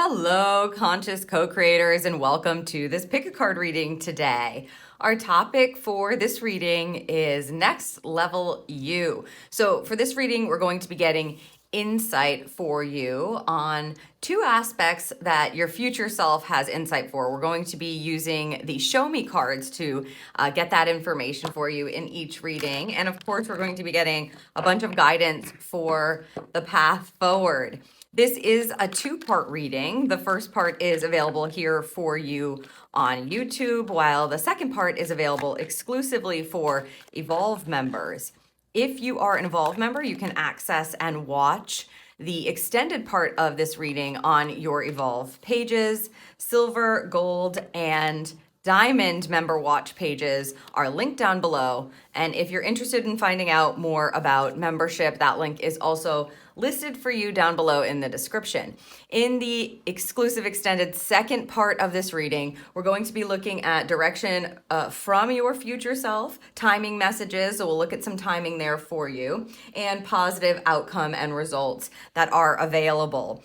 Hello, conscious co-creators, and welcome to this pick a card reading today. Our topic for this reading is Next Level You. So for this reading, we're going to be getting insight for you on two aspects that your future self has insight for. We're going to be using the Show Me cards to get that information for you in each reading. And of course, we're going to be getting a bunch of guidance for the path forward. This is a two-part reading. The first part is available here for you on YouTube, while the second part is available exclusively for Evolve members. If you are an Evolve member, you can access and watch the extended part of this reading on your Evolve pages. Silver, gold, and Diamond member watch pages are linked down below. And if you're interested in finding out more about membership, that link is also listed for you down below in the description. In the exclusive extended second part of this reading, we're going to be looking at direction from your future self, timing messages, so we'll look at some timing there for you, and positive outcome and results that are available.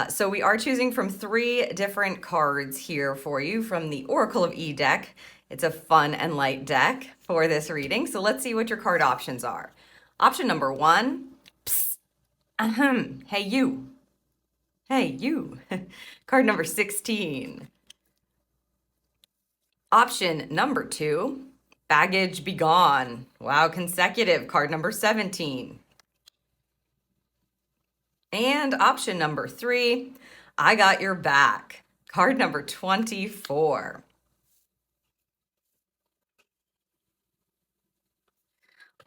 So we are choosing from three different cards here for you from the Oracle of E deck. It's a fun and light deck for this reading, so let's see what your card options are. Option number one, Psst, Ahem, hey you. Hey you. Card number 16. Option number two, Baggage Begone. Wow, consecutive. Card number 17. And option number three, I Got Your Back. Card number 24.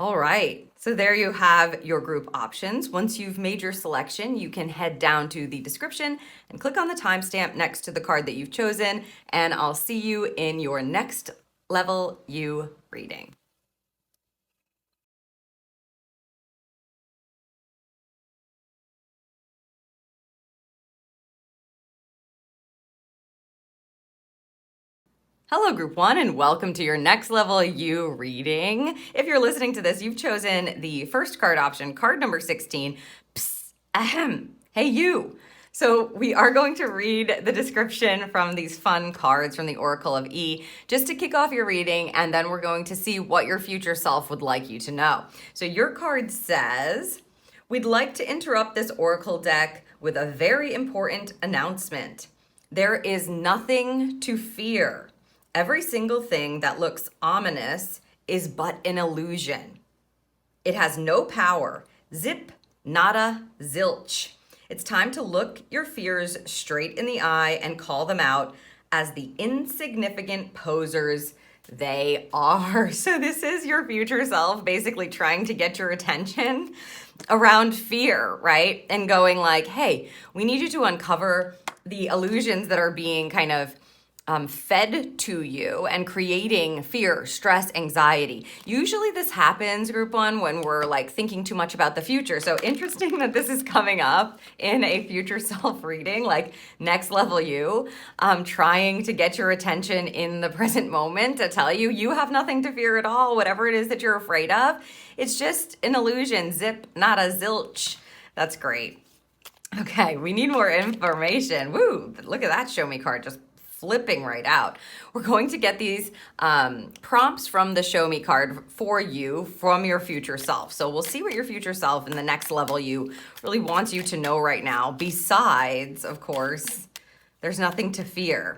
All right, so there you have your group options. Once you've made your selection, you can head down to the description and click on the timestamp next to the card that you've chosen, and I'll see you in your Next Level You reading. Hello, Group 1, and welcome to your Next Level You reading. If you're listening to this, you've chosen the first card option, card number 16, Psst, Ahem, hey you. So we are going to read the description from these fun cards from the Oracle of E just to kick off your reading, and then we're going to see what your future self would like you to know. So your card says, we'd like to interrupt this Oracle deck with a very important announcement. There is nothing to fear. Every single thing that looks ominous is but an illusion. It has no power. Zip, nada, zilch. It's time to look your fears straight in the eye and call them out as the insignificant posers they are. So this is your future self basically trying to get your attention around fear, right? And going like, hey, we need you to uncover the illusions that are being kind of fed to you and creating fear, stress, anxiety. Usually this happens, Group 1, when we're like thinking too much about the future. So interesting that this is coming up in a future self reading, like Next Level You, trying to get your attention in the present moment to tell you, you have nothing to fear at all. Whatever it is that you're afraid of, it's just an illusion. Zip, nada, zilch. That's great. Okay, we need more information. Woo, look at that Show Me card just flipping right out. We're going to get these prompts from the Show Me card for you from your future self. So we'll see what your future self in the Next Level You really wants you to know right now. Besides, of course, there's nothing to fear.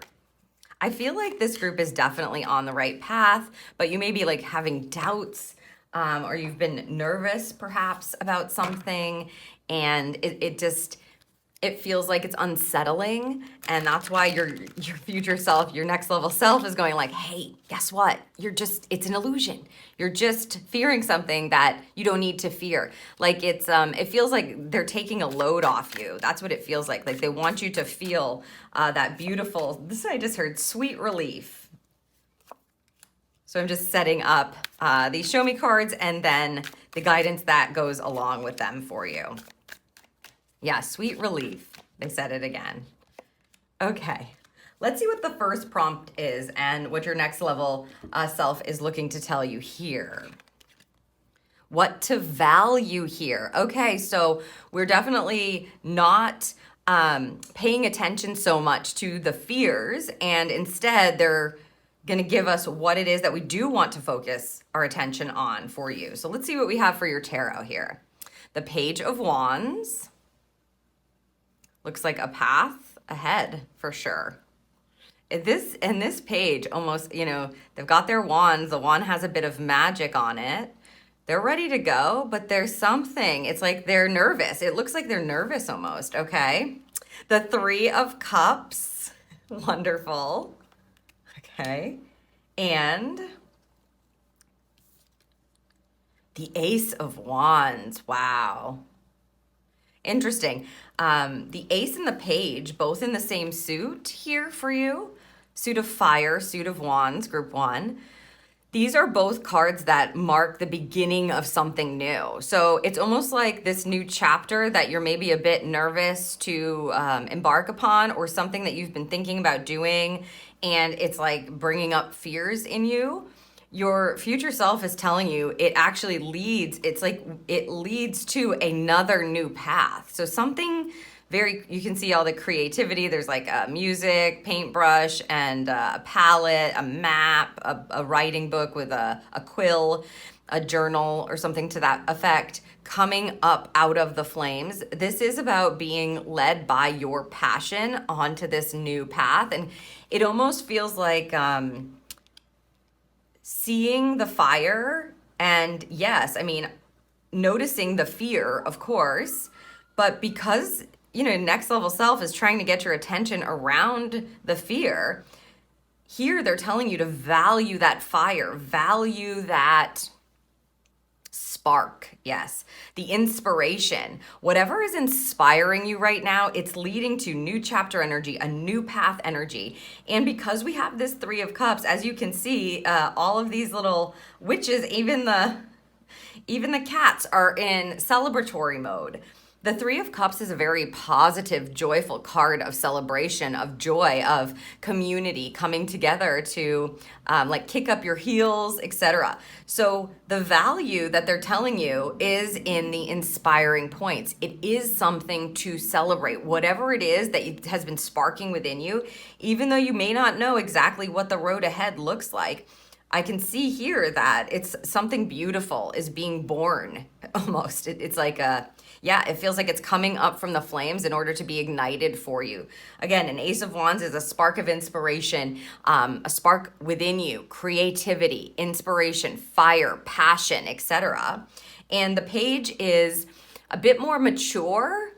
I feel like this group is definitely on the right path, but you may be like having doubts or you've been nervous perhaps about something, and it feels like it's unsettling, and that's why your future self, your next level self is going like, hey, guess what? It's an illusion. You're just fearing something that you don't need to fear. Like it feels like they're taking a load off you. That's what it feels like. Like they want you to feel that beautiful, this I just heard, sweet relief. So I'm just setting up these Show Me cards and then the guidance that goes along with them for you. Yeah, sweet relief. They said it again. Okay, let's see what the first prompt is and what your next level self is looking to tell you here. What to value here. Okay, so we're definitely not paying attention so much to the fears, and instead they're going to give us what it is that we do want to focus our attention on for you. So let's see what we have for your tarot here. The Page of Wands. Looks like a path ahead for sure. This page almost, they've got their wands. The wand has a bit of magic on it. They're ready to go, but there's something. It's like they're nervous. It looks like they're nervous almost, okay? The Three of Cups. Wonderful. Okay. And the Ace of Wands. Wow. Interesting. The Ace and the Page, both in the same suit here for you. Suit of Fire, Suit of Wands, Group 1. These are both cards that mark the beginning of something new. So it's almost like this new chapter that you're maybe a bit nervous to embark upon, or something that you've been thinking about doing, and it's like bringing up fears in you. Your future self is telling you it actually leads, it's like it leads to another new path. So something you can see all the creativity. There's like a music, paintbrush, and a palette, a map, a writing book with a quill, a journal, or something to that effect coming up out of the flames. This is about being led by your passion onto this new path. And it almost feels like seeing the fire, and yes, noticing the fear, of course, but because next level self is trying to get your attention around the fear. Here, they're telling you to value that fire, value that spark. Yes, the inspiration. Whatever is inspiring you right now, it's leading to new chapter energy, a new path energy. And because we have this Three of Cups, as you can see, all of these little witches, even the cats are in celebratory mode. The Three of Cups is a very positive, joyful card of celebration, of joy, of community coming together to kick up your heels, etc. So the value that they're telling you is in the inspiring points. It is something to celebrate, whatever it is that has been sparking within you, even though you may not know exactly what the road ahead looks like. I can see here that it's something beautiful is being born almost. It's like it feels like it's coming up from the flames in order to be ignited for you. Again, an Ace of Wands is a spark of inspiration, a spark within you, creativity, inspiration, fire, passion, etc. And the Page is a bit more mature.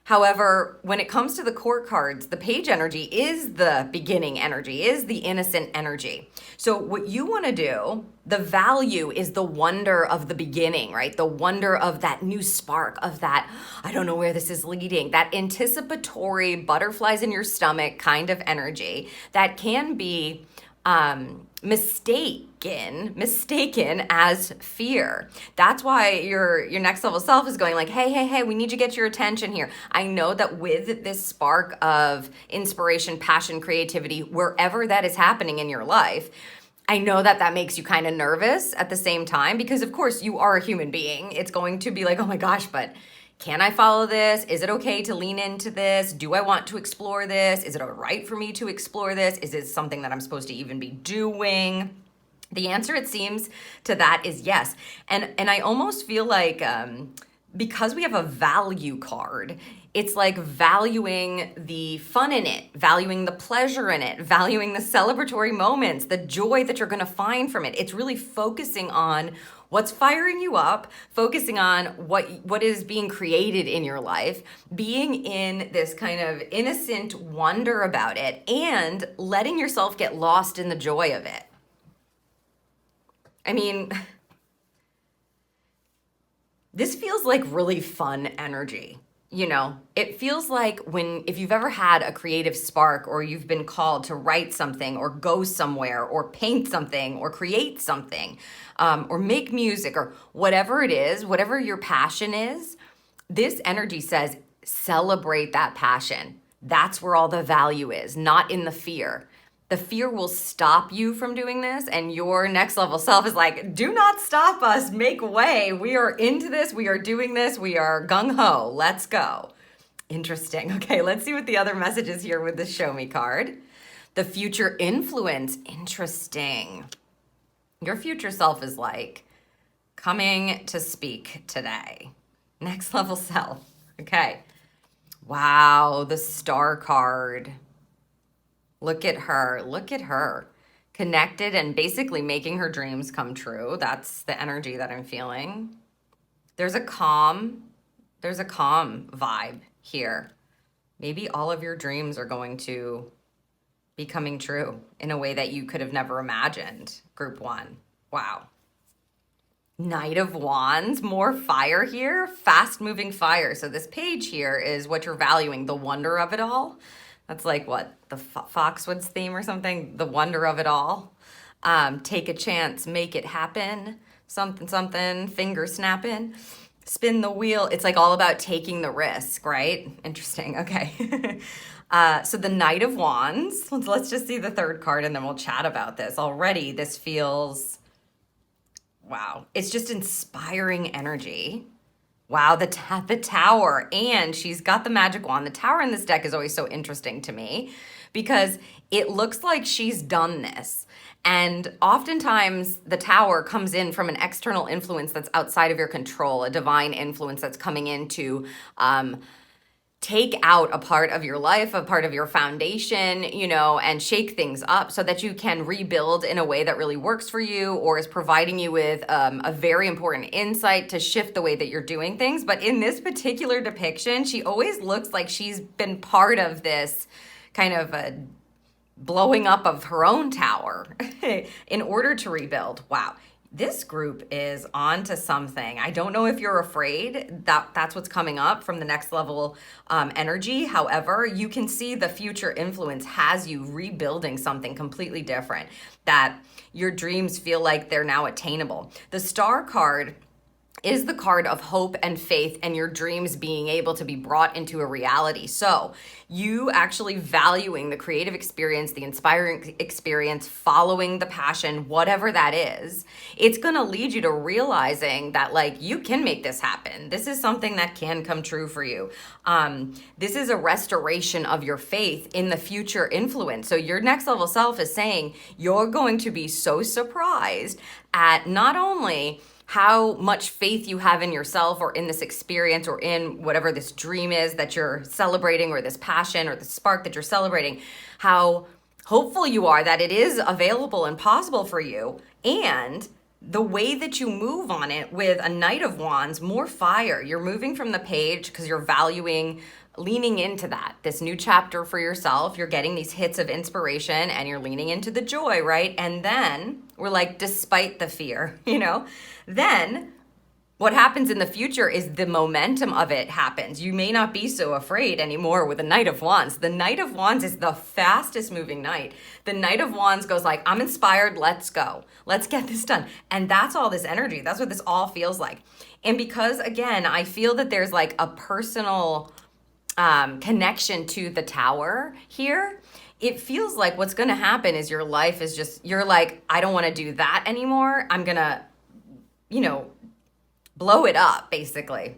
However, when it comes to the court cards, the Page energy is the beginning energy, is the innocent energy. So what you want to do, the value is the wonder of the beginning, right? The wonder of that new spark, of that, I don't know where this is leading, that anticipatory butterflies in your stomach kind of energy that can be mistaken as fear. That's why your next level self is going like, hey, we need to get your attention here. I know that with this spark of inspiration, passion, creativity, wherever that is happening in your life, I know that makes you kind of nervous at the same time, because of course you are a human being. It's going to be like, oh my gosh, but can I follow this? Is it okay to lean into this? Do I want to explore this? Is it all right for me to explore this? Is it something that I'm supposed to even be doing? The answer, it seems, to that is yes. And I almost feel like because we have a value card, it's like valuing the fun in it, valuing the pleasure in it, valuing the celebratory moments, the joy that you're going to find from it. It's really focusing on what's firing you up, focusing on what is being created in your life, being in this kind of innocent wonder about it, and letting yourself get lost in the joy of it. This feels like really fun energy. It feels like if you've ever had a creative spark, or you've been called to write something or go somewhere or paint something or create something, or make music or whatever it is, whatever your passion is, this energy says celebrate that passion. That's where all the value is, not in the fear. The fear will stop you from doing this, and your next level self is like, do not stop us, make way. We are into this, we are doing this, we are gung-ho, let's go. Interesting. Okay, let's see what the other message is here with the Show Me card. The future influence. Interesting. Your future self is like coming to speak today. Next level self. Okay. Wow, the Star card. Look at her. Look at her. Connected and basically making her dreams come true. That's the energy that I'm feeling. There's a calm vibe here. Maybe all of your dreams are going to be coming true in a way that you could have never imagined. Group 1. Wow. Knight of Wands, more fire here, fast moving fire. So this page here is what you're valuing, the wonder of it all. That's like what, the Foxwoods theme or something? The wonder of it all. Take a chance, make it happen. Something, finger snapping. Spin the wheel. It's like all about taking the risk, right? Interesting. Okay. So the Knight of Wands. Let's just see the third card and then we'll chat about this. Already this feels, wow. It's just inspiring energy. Wow, the Tower. And she's got the magic wand. The Tower in this deck is always so interesting to me because it looks like she's done this. And oftentimes the Tower comes in from an external influence that's outside of your control, a divine influence that's coming in to take out a part of your life, a part of your foundation, you know, and shake things up so that you can rebuild in a way that really works for you or is providing you with a very important insight to shift the way that you're doing things. But in this particular depiction, she always looks like she's been part of this kind of a blowing up of her own tower in order to rebuild. Wow. This group is on to something. I don't know if you're afraid that that's what's coming up from the next level energy. However, you can see the future influence has you rebuilding something completely different, that your dreams feel like they're now attainable. The Star card is the card of hope and faith and your dreams being able to be brought into a reality. So you actually valuing the creative experience, the inspiring experience, following the passion, whatever that is, it's going to lead you to realizing that like you can make this happen. This is something that can come true for you. This is a restoration of your faith in the future influence. So your next level self is saying you're going to be so surprised at not only how much faith you have in yourself or in this experience or in whatever this dream is that you're celebrating or this passion or the spark that you're celebrating, how hopeful you are that it is available and possible for you, and the way that you move on it with a Knight of Wands, more fire. You're moving from the page because you're valuing leaning into that, this new chapter for yourself. You're getting these hits of inspiration and you're leaning into the joy, right? And then we're like, despite the fear, you know, then what happens in the future is the momentum of it happens. You may not be so afraid anymore with the Knight of Wands. The Knight of Wands is the fastest moving knight. The Knight of Wands goes like, I'm inspired, let's go. Let's get this done. And that's all this energy. That's what this all feels like. And because, again, I feel that there's like a personal connection to the Tower here, it feels like what's going to happen is your life is just, you're like, I don't want to do that anymore. I'm going to, you know, blow it up, basically.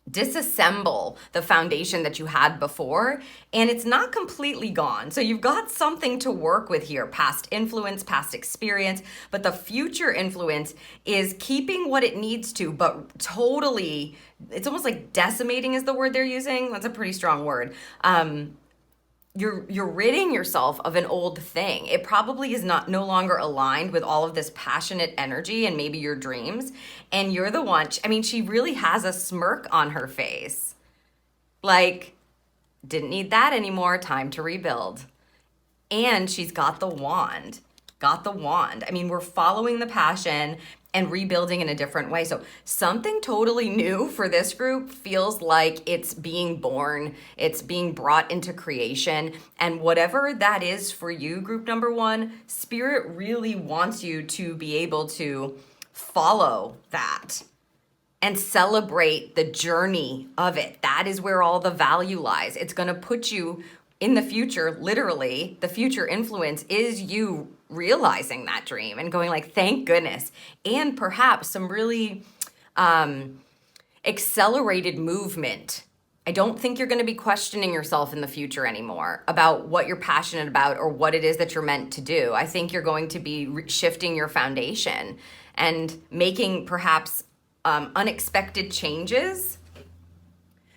Disassemble the foundation that you had before, and it's not completely gone. So you've got something to work with here, past influence, past experience, but the future influence is keeping what it needs to, but totally, it's almost like decimating is the word they're using. That's a pretty strong word. You're ridding yourself of an old thing. It probably is no longer aligned with all of this passionate energy and maybe your dreams. And you're the one, I mean, she really has a smirk on her face. Like, didn't need that anymore, time to rebuild. And she's got the wand. I mean, we're following the passion and rebuilding in a different way. So something totally new for this group feels like it's being born, it's being brought into creation. And whatever that is for you, group number one, Spirit really wants you to be able to follow that and celebrate the journey of it. That is where all the value lies. It's going to put you in the future, literally, the future influence is you realizing that dream and going like, thank goodness. And perhaps some really accelerated movement I don't think you're going to be questioning yourself in the future anymore about what you're passionate about or what it is that you're meant to do. I think you're going to be shifting your foundation and making perhaps unexpected changes,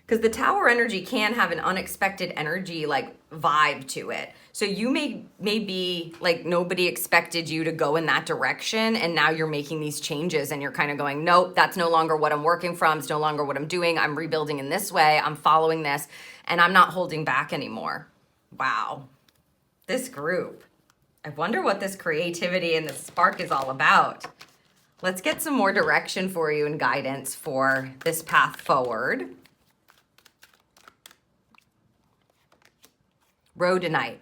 because the Tower energy can have an unexpected energy like vibe to it. So you may be like nobody expected you to go in that direction, and now you're making these changes and you're kind of going, nope, that's no longer what I'm working from. It's no longer what I'm doing. I'm rebuilding in this way. I'm following this, and I'm not holding back anymore. Wow. This group. I wonder what this creativity and this spark is all about. Let's get some more direction for you and guidance for this path forward. Rhodonite.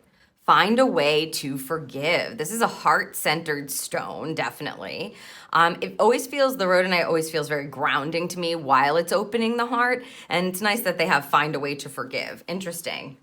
Find a way to forgive. This is a heart-centered stone, definitely. The rhodonite always feels very grounding to me while it's opening the heart. And it's nice that they have find a way to forgive. Interesting.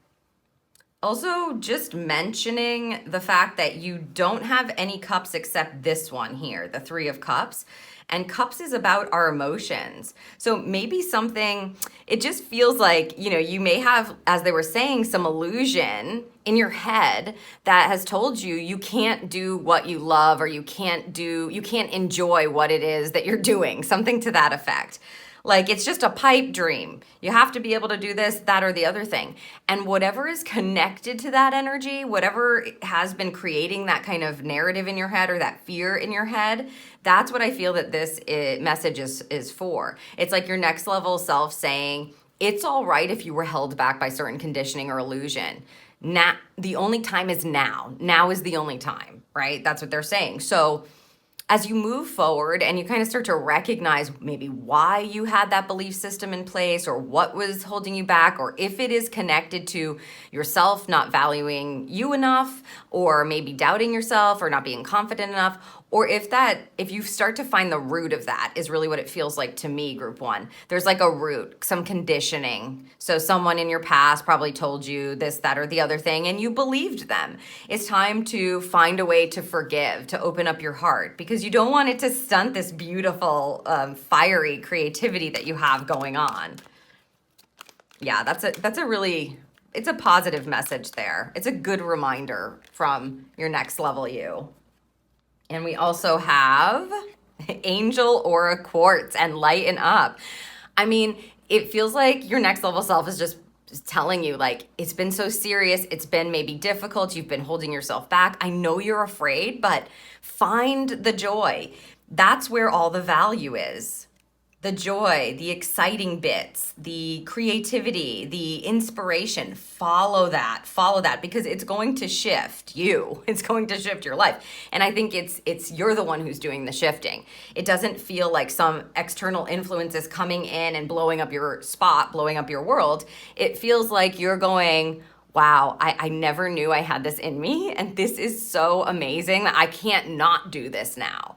Also, just mentioning the fact that you don't have any cups except this one here, the Three of Cups. And cups is about our emotions. So maybe it just feels like, you may have, as they were saying, some illusion in your head that has told you you can't do what you love, or you can't enjoy what it is that you're doing, something to that effect. Like, it's just a pipe dream. You have to be able to do this, that, or the other thing. And whatever is connected to that energy, whatever has been creating that kind of narrative in your head or that fear in your head, that's what I feel that this message is for. It's like your next level self saying, it's all right if you were held back by certain conditioning or illusion. Now, the only time is now. Now is the only time, right? That's what they're saying. So as you move forward and you kind of start to recognize maybe why you had that belief system in place, or what was holding you back, or if it is connected to yourself not valuing you enough, or maybe doubting yourself or not being confident enough, or if you start to find the root of that is really what it feels like to me, group one. There's like a root, some conditioning. So someone in your past probably told you this, that, or the other thing, and you believed them. It's time to find a way to forgive, to open up your heart, because you don't want it to stunt this beautiful, fiery creativity that you have going on. Yeah, it's a positive message there. It's a good reminder from your next level you. And we also have Angel Aura Quartz and Lighten Up. I mean, it feels like your next level self is just telling you, like, it's been so serious. It's been maybe difficult. You've been holding yourself back. I know you're afraid, but find the joy. That's where all the value is. The joy, the exciting bits, the creativity, the inspiration, follow that, because it's going to shift you. It's going to shift your life. And I think it's you're the one who's doing the shifting. It doesn't feel like some external influence is coming in and blowing up your spot, blowing up your world. It feels like you're going, wow, I never knew I had this in me. And this is so amazing that I can't not do this now.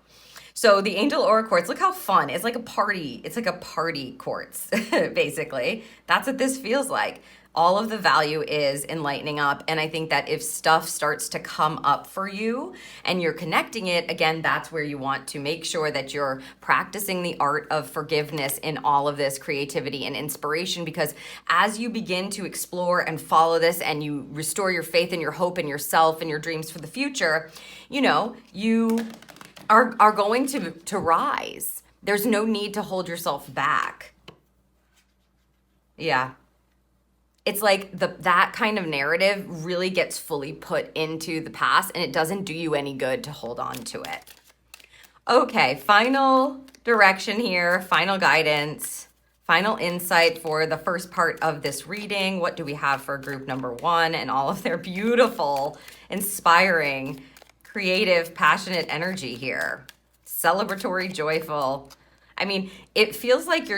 So the Angel Aura Quartz, look how fun. It's like a party. It's like a party quartz, basically. That's what this feels like. All of the value is in lightening up. And I think that if stuff starts to come up for you and you're connecting it, again, that's where you want to make sure that you're practicing the art of forgiveness in all of this creativity and inspiration. Because as you begin to explore and follow this, and you restore your faith and your hope in yourself and your dreams for the future, you are going to rise. There's no need to hold yourself back. Yeah. It's like that kind of narrative really gets fully put into the past, and it doesn't do you any good to hold on to it. Okay, final direction here, final guidance, final insight for the first part of this reading. What do we have for group number one and all of their beautiful, inspiring, creative, passionate energy here? Celebratory, joyful. I mean, it feels like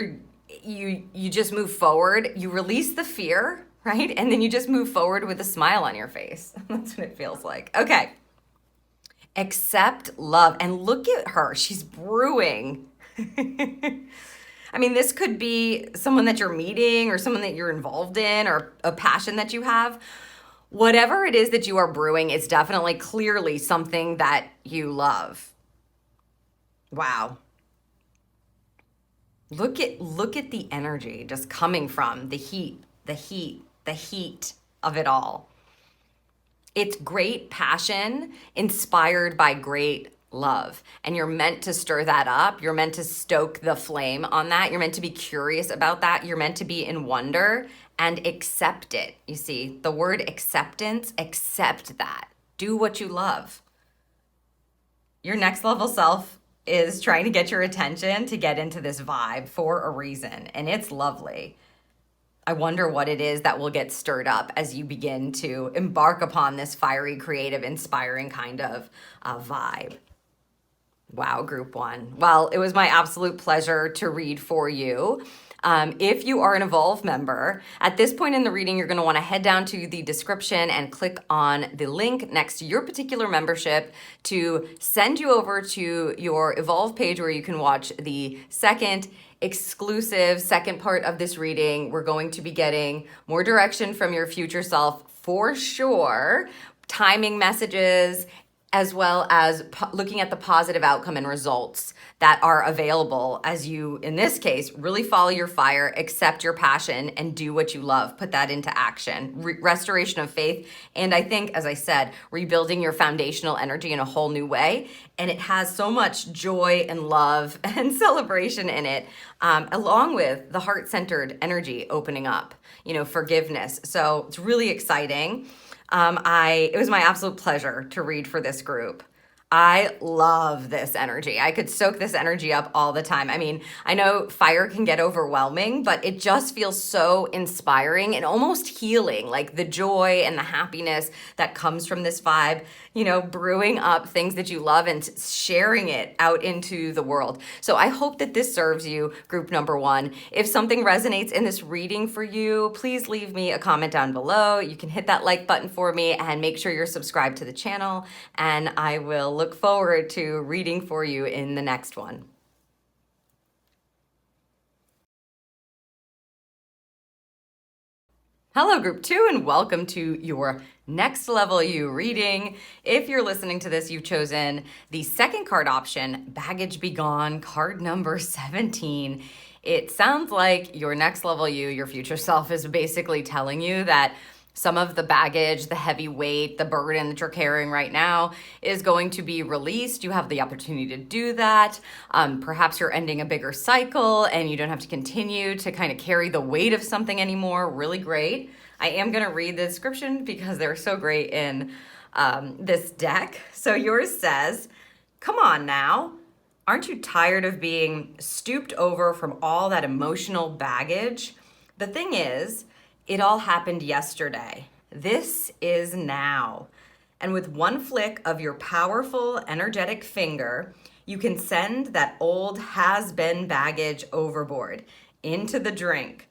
you just move forward. You release the fear, right? And then you just move forward with a smile on your face. That's what it feels like. Okay. Accept love. And look at her. She's brewing. I mean, this could be someone that you're meeting, or someone that you're involved in, or a passion that you have. Whatever it is that you are brewing is definitely, clearly something that you love. Wow. Look at the energy just coming from the heat of it all. It's great passion inspired by great love. And you're meant to stir that up. You're meant to stoke the flame on that. You're meant to be curious about that. You're meant to be in wonder and accept it. You see, the word acceptance, accept that. Do what you love. Your next level self is trying to get your attention to get into this vibe for a reason, and it's lovely. I wonder what it is that will get stirred up as you begin to embark upon this fiery, creative, inspiring kind of vibe. Wow, group one. Well, it was my absolute pleasure to read for you. If you are an Evolve member, at this point in the reading, you're going to want to head down to the description and click on the link next to your particular membership to send you over to your Evolve page where you can watch the second exclusive second part of this reading. We're going to be getting more direction from your future self for sure, timing messages, as well as looking at the positive outcome and results that are available as you, in this case, really follow your fire, accept your passion, and do what you love. Put that into action. Restoration of faith. And I think, as I said, rebuilding your foundational energy in a whole new way. And it has so much joy and love and celebration in it, along with the heart-centered energy opening up, forgiveness. So it's really exciting. It was my absolute pleasure to read for this group. I love this energy. I could soak this energy up all the time. I mean, I know fire can get overwhelming, but it just feels so inspiring and almost healing, like the joy and the happiness that comes from this vibe, brewing up things that you love and sharing it out into the world. So I hope that this serves you, group number one. If something resonates in this reading for you, please leave me a comment down below. You can hit that like button for me and make sure you're subscribed to the channel, and I will look forward to reading for you in the next one. Hello, group two, and welcome to your next level you reading. If you're listening to this, you've chosen the second card option, Baggage Begone, card number 17. It sounds like your next level you, your future self, is basically telling you that some of the baggage, the heavy weight, the burden that you're carrying right now is going to be released. You have the opportunity to do that. Perhaps you're ending a bigger cycle and you don't have to continue to kind of carry the weight of something anymore. Really great. I am going to read the description because they're so great in this deck. So yours says, "Come on now. Aren't you tired of being stooped over from all that emotional baggage? The thing is, it all happened yesterday. This is now. And with one flick of your powerful, energetic finger, you can send that old has-been baggage overboard, into the drink.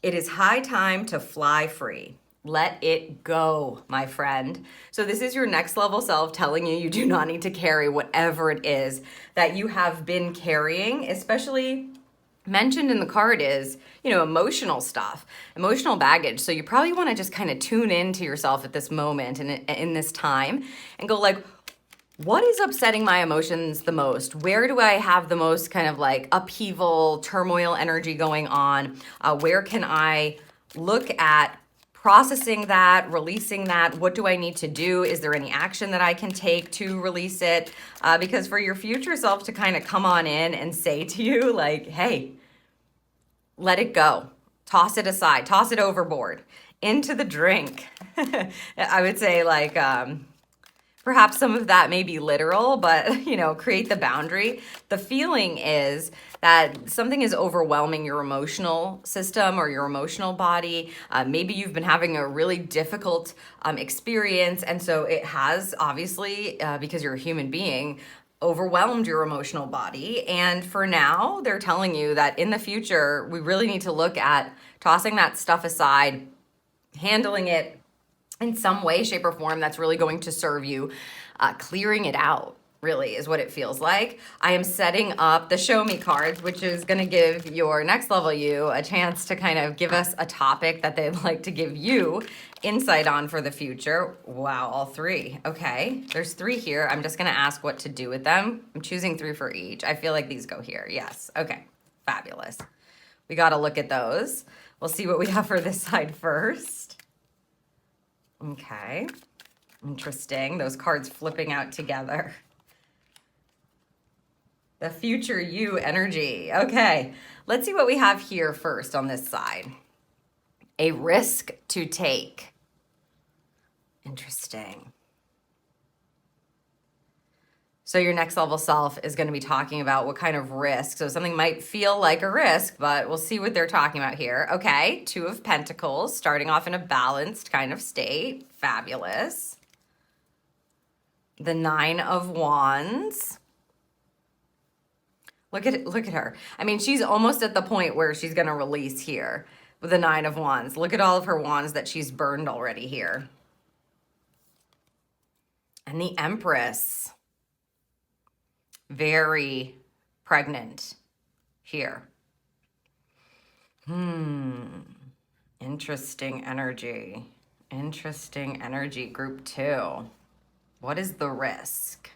It is high time to fly free. Let it go, my friend." So this is your next level self telling you do not need to carry whatever it is that you have been carrying, especially mentioned in the card is, emotional stuff, emotional baggage. So you probably want to just kind of tune into yourself at this moment and in this time and go like, what is upsetting my emotions the most? Where do I have the most kind of like upheaval, turmoil energy going on? Where can I look at processing that, releasing that? What do I need to do? Is there any action that I can take to release it? Because for your future self to kind of come on in and say to you like, hey, let it go, toss it aside, toss it overboard, into the drink. I would say like, perhaps some of that may be literal, but, create the boundary. The feeling is that something is overwhelming your emotional system or your emotional body. Maybe you've been having a really difficult experience. And so it has, obviously, because you're a human being, overwhelmed your emotional body. And for now, they're telling you that in the future, we really need to look at tossing that stuff aside, handling it in some way, shape, or form that's really going to serve you, clearing it out, really, is what it feels like. I am setting up the Show Me cards, which is going to give your next level you a chance to kind of give us a topic that they'd like to give you insight on for the future. Wow, all three. Okay, there's three here. I'm just going to ask what to do with them. I'm choosing three for each. I feel like these go here. Yes. Okay. Fabulous. We got to look at those. We'll see what we have for this side first. Okay. Interesting. Those cards flipping out together. The future you energy. Okay. Let's see what we have here first on this side. A risk to take. Interesting. So your next level self is going to be talking about what kind of risk. So something might feel like a risk, but we'll see what they're talking about here. Okay, Two of Pentacles, starting off in a balanced kind of state. Fabulous. The Nine of Wands. Look at it, look at her. I mean, she's almost at the point where she's going to release here with the Nine of Wands. Look at all of her wands that she's burned already here. And the Empress. Very pregnant here. Interesting energy. Interesting energy, group 2. What is the risk?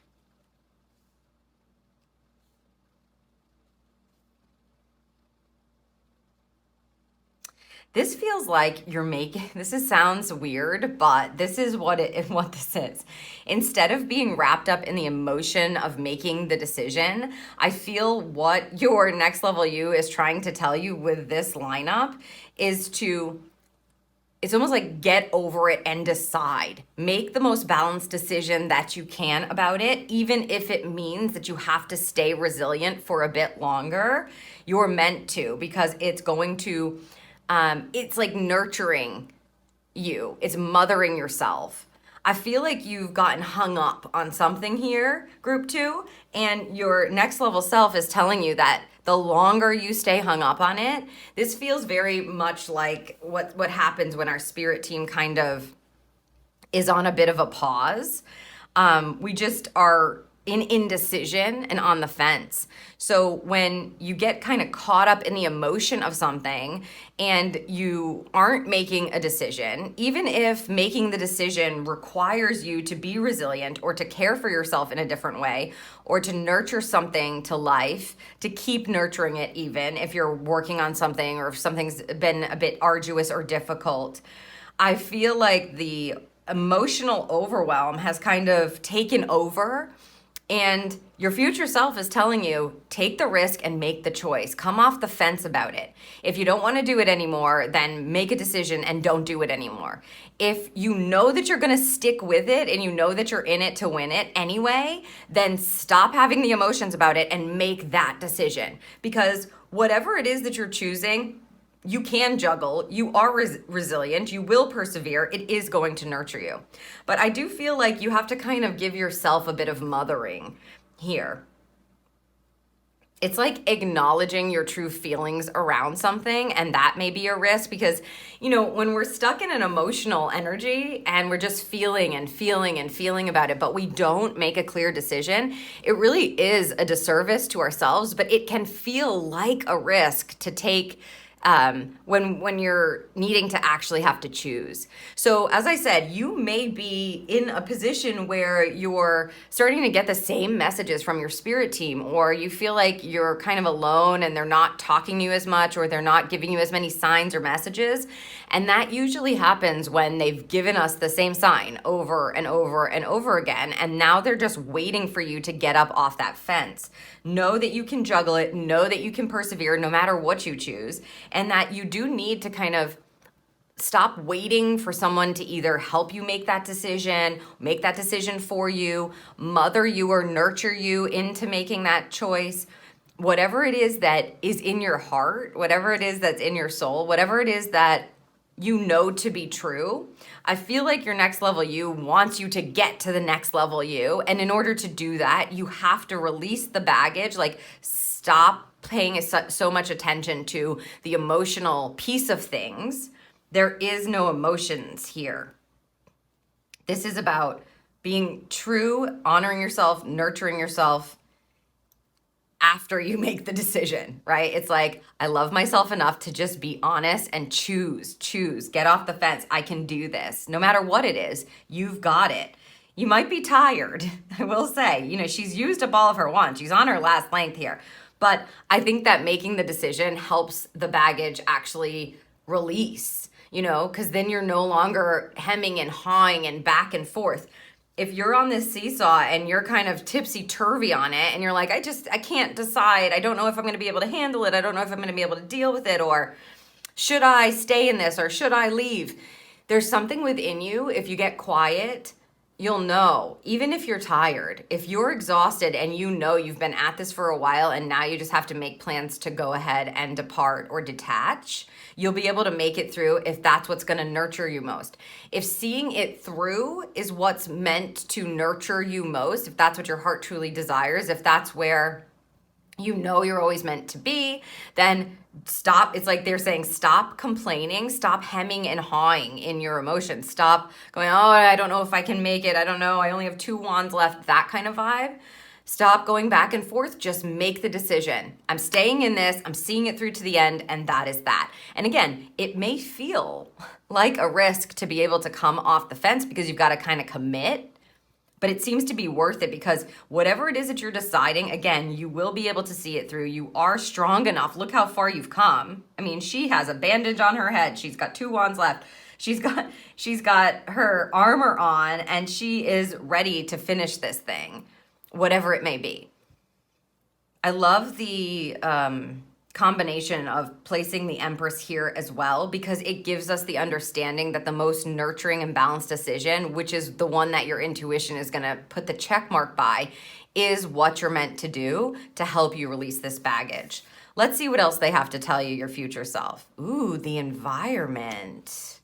This feels like you're making, sounds weird, but this is what this is. Instead of being wrapped up in the emotion of making the decision, I feel what your next level you is trying to tell you with this lineup is to, it's almost like get over it and decide. Make the most balanced decision that you can about it, even if it means that you have to stay resilient for a bit longer. You're meant to, because it's going to, it's like nurturing you. It's mothering yourself. I feel like you've gotten hung up on something here, group 2, and your next level self is telling you that the longer you stay hung up on it, this feels very much like what happens when our spirit team kind of is on a bit of a pause. We just are in indecision and on the fence. So when you get kind of caught up in the emotion of something and you aren't making a decision, even if making the decision requires you to be resilient or to care for yourself in a different way or to nurture something to life, to keep nurturing it even if you're working on something or if something's been a bit arduous or difficult, I feel like the emotional overwhelm has kind of taken over. And your future self is telling you, take the risk and make the choice. Come off the fence about it. If you don't want to do it anymore, then make a decision and don't do it anymore. If you know that you're going to stick with it and you know that you're in it to win it anyway, then stop having the emotions about it and make that decision. Because whatever it is that you're choosing, you can juggle, you are resilient, you will persevere, it is going to nurture you. But I do feel like you have to kind of give yourself a bit of mothering here. It's like acknowledging your true feelings around something, and that may be a risk because, you know, when we're stuck in an emotional energy and we're just feeling and feeling and feeling about it, but we don't make a clear decision, it really is a disservice to ourselves, but it can feel like a risk to take when you're needing to actually have to choose. So as I said, you may be in a position where you're starting to get the same messages from your spirit team, or you feel like you're kind of alone and they're not talking to you as much, or they're not giving you as many signs or messages. And that usually happens when they've given us the same sign over and over and over again. And now they're just waiting for you to get up off that fence. Know that you can juggle it. Know that you can persevere no matter what you choose. And that you do need to kind of stop waiting for someone to either help you make that decision for you, mother you or nurture you into making that choice. Whatever it is that is in your heart, whatever it is that's in your soul, whatever it is that you know to be true, I feel like your next level you wants you to get to the next level you. And in order to do that, you have to release the baggage, like stop paying so much attention to the emotional piece of things. There is no emotions here. This is about being true, honoring yourself, nurturing yourself after you make the decision, right? It's like, I love myself enough to just be honest and choose, get off the fence. I can do this. No matter what it is, you've got it. You might be tired, I will say. You know, she's used up all of her wands. She's on her last length here. But I think that making the decision helps the baggage actually release, because then you're no longer hemming and hawing and back and forth. If you're on this seesaw and you're kind of tipsy-turvy on it and you're like, I can't decide. I don't know if I'm going to be able to handle it. I don't know if I'm going to be able to deal with it. Or should I stay in this or should I leave? There's something within you. If you get quiet, you'll know, even if you're tired, if you're exhausted and you've been at this for a while and now you just have to make plans to go ahead and depart or detach, you'll be able to make it through if that's what's going to nurture you most. If seeing it through is what's meant to nurture you most, if that's what your heart truly desires, if that's where you're always meant to be, then stop. It's like they're saying, stop complaining, stop hemming and hawing in your emotions. Stop going, oh, I don't know if I can make it. I don't know. I only have 2 wands left. That kind of vibe. Stop going back and forth. Just make the decision. I'm staying in this. I'm seeing it through to the end. And that is that. And again, it may feel like a risk to be able to come off the fence because you've got to kind of commit. But it seems to be worth it because whatever it is that you're deciding, again, you will be able to see it through. You are strong enough. Look how far you've come. I mean, she has a bandage on her head. She's got 2 wands left. She's got her armor on and she is ready to finish this thing, whatever it may be. I love the combination of placing the Empress here as well, because it gives us the understanding that the most nurturing and balanced decision, which is the one that your intuition is going to put the check mark by, is what you're meant to do to help you release this baggage. Let's see what else they have to tell you, your future self. Ooh, the environment.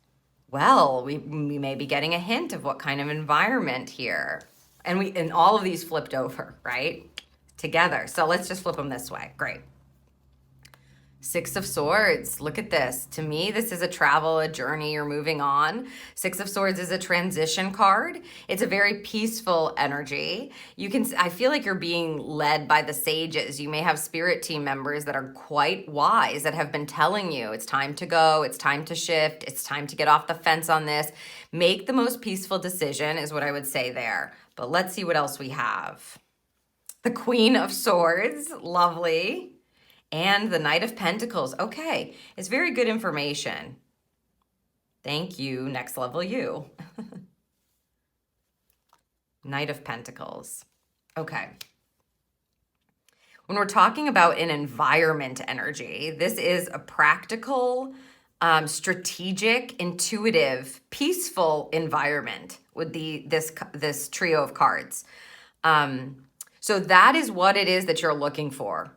Well, we may be getting a hint of what kind of environment here. And all of these flipped over, right? Together. So let's just flip them this way. Great. 6 of Swords. Look at this. To me, this is a travel, a journey. You're moving on. 6 of Swords is a transition card. It's a very peaceful energy. I feel like you're being led by the sages. You may have spirit team members that are quite wise that have been telling you it's time to go, it's time to shift, it's time to get off the fence on this. Make the most peaceful decision is what I would say there. But let's see what else we have. The Queen of Swords. Lovely. And the Knight of Pentacles. Okay, it's very good information. Thank you, next level you. Knight of Pentacles. Okay. When we're talking about an environment energy, this is a practical, strategic, intuitive, peaceful environment with this trio of cards. So that is what it is that you're looking for.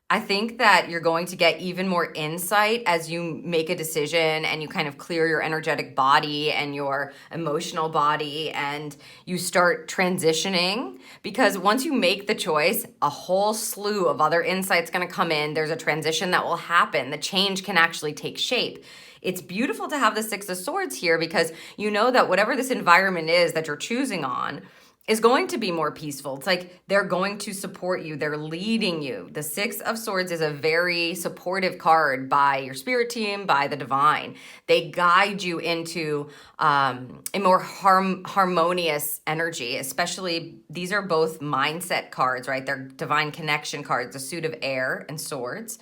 I think that you're going to get even more insight as you make a decision and you kind of clear your energetic body and your emotional body and you start transitioning, because once you make the choice, a whole slew of other insights going to come in. There's a transition that will happen. The change can actually take shape. It's beautiful to have the 6 of Swords here because you know that whatever this environment is that you're choosing on is going to be more peaceful. It's like they're going to support you. They're leading you. The 6 of Swords is a very supportive card by your spirit team, by the divine. They guide you into a more harmonious energy, especially these are both mindset cards, right? They're divine connection cards, the suit of air and swords.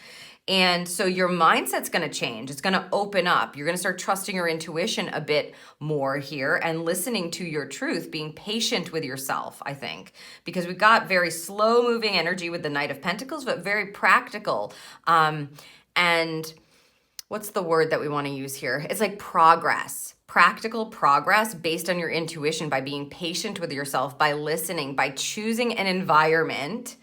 And so your mindset's going to change. It's going to open up. You're going to start trusting your intuition a bit more here and listening to your truth, being patient with yourself, I think, because we've got very slow moving energy with the Knight of Pentacles, but very practical. And what's the word that we want to use here? It's like progress. Practical progress based on your intuition, by being patient with yourself, by listening, by choosing an environment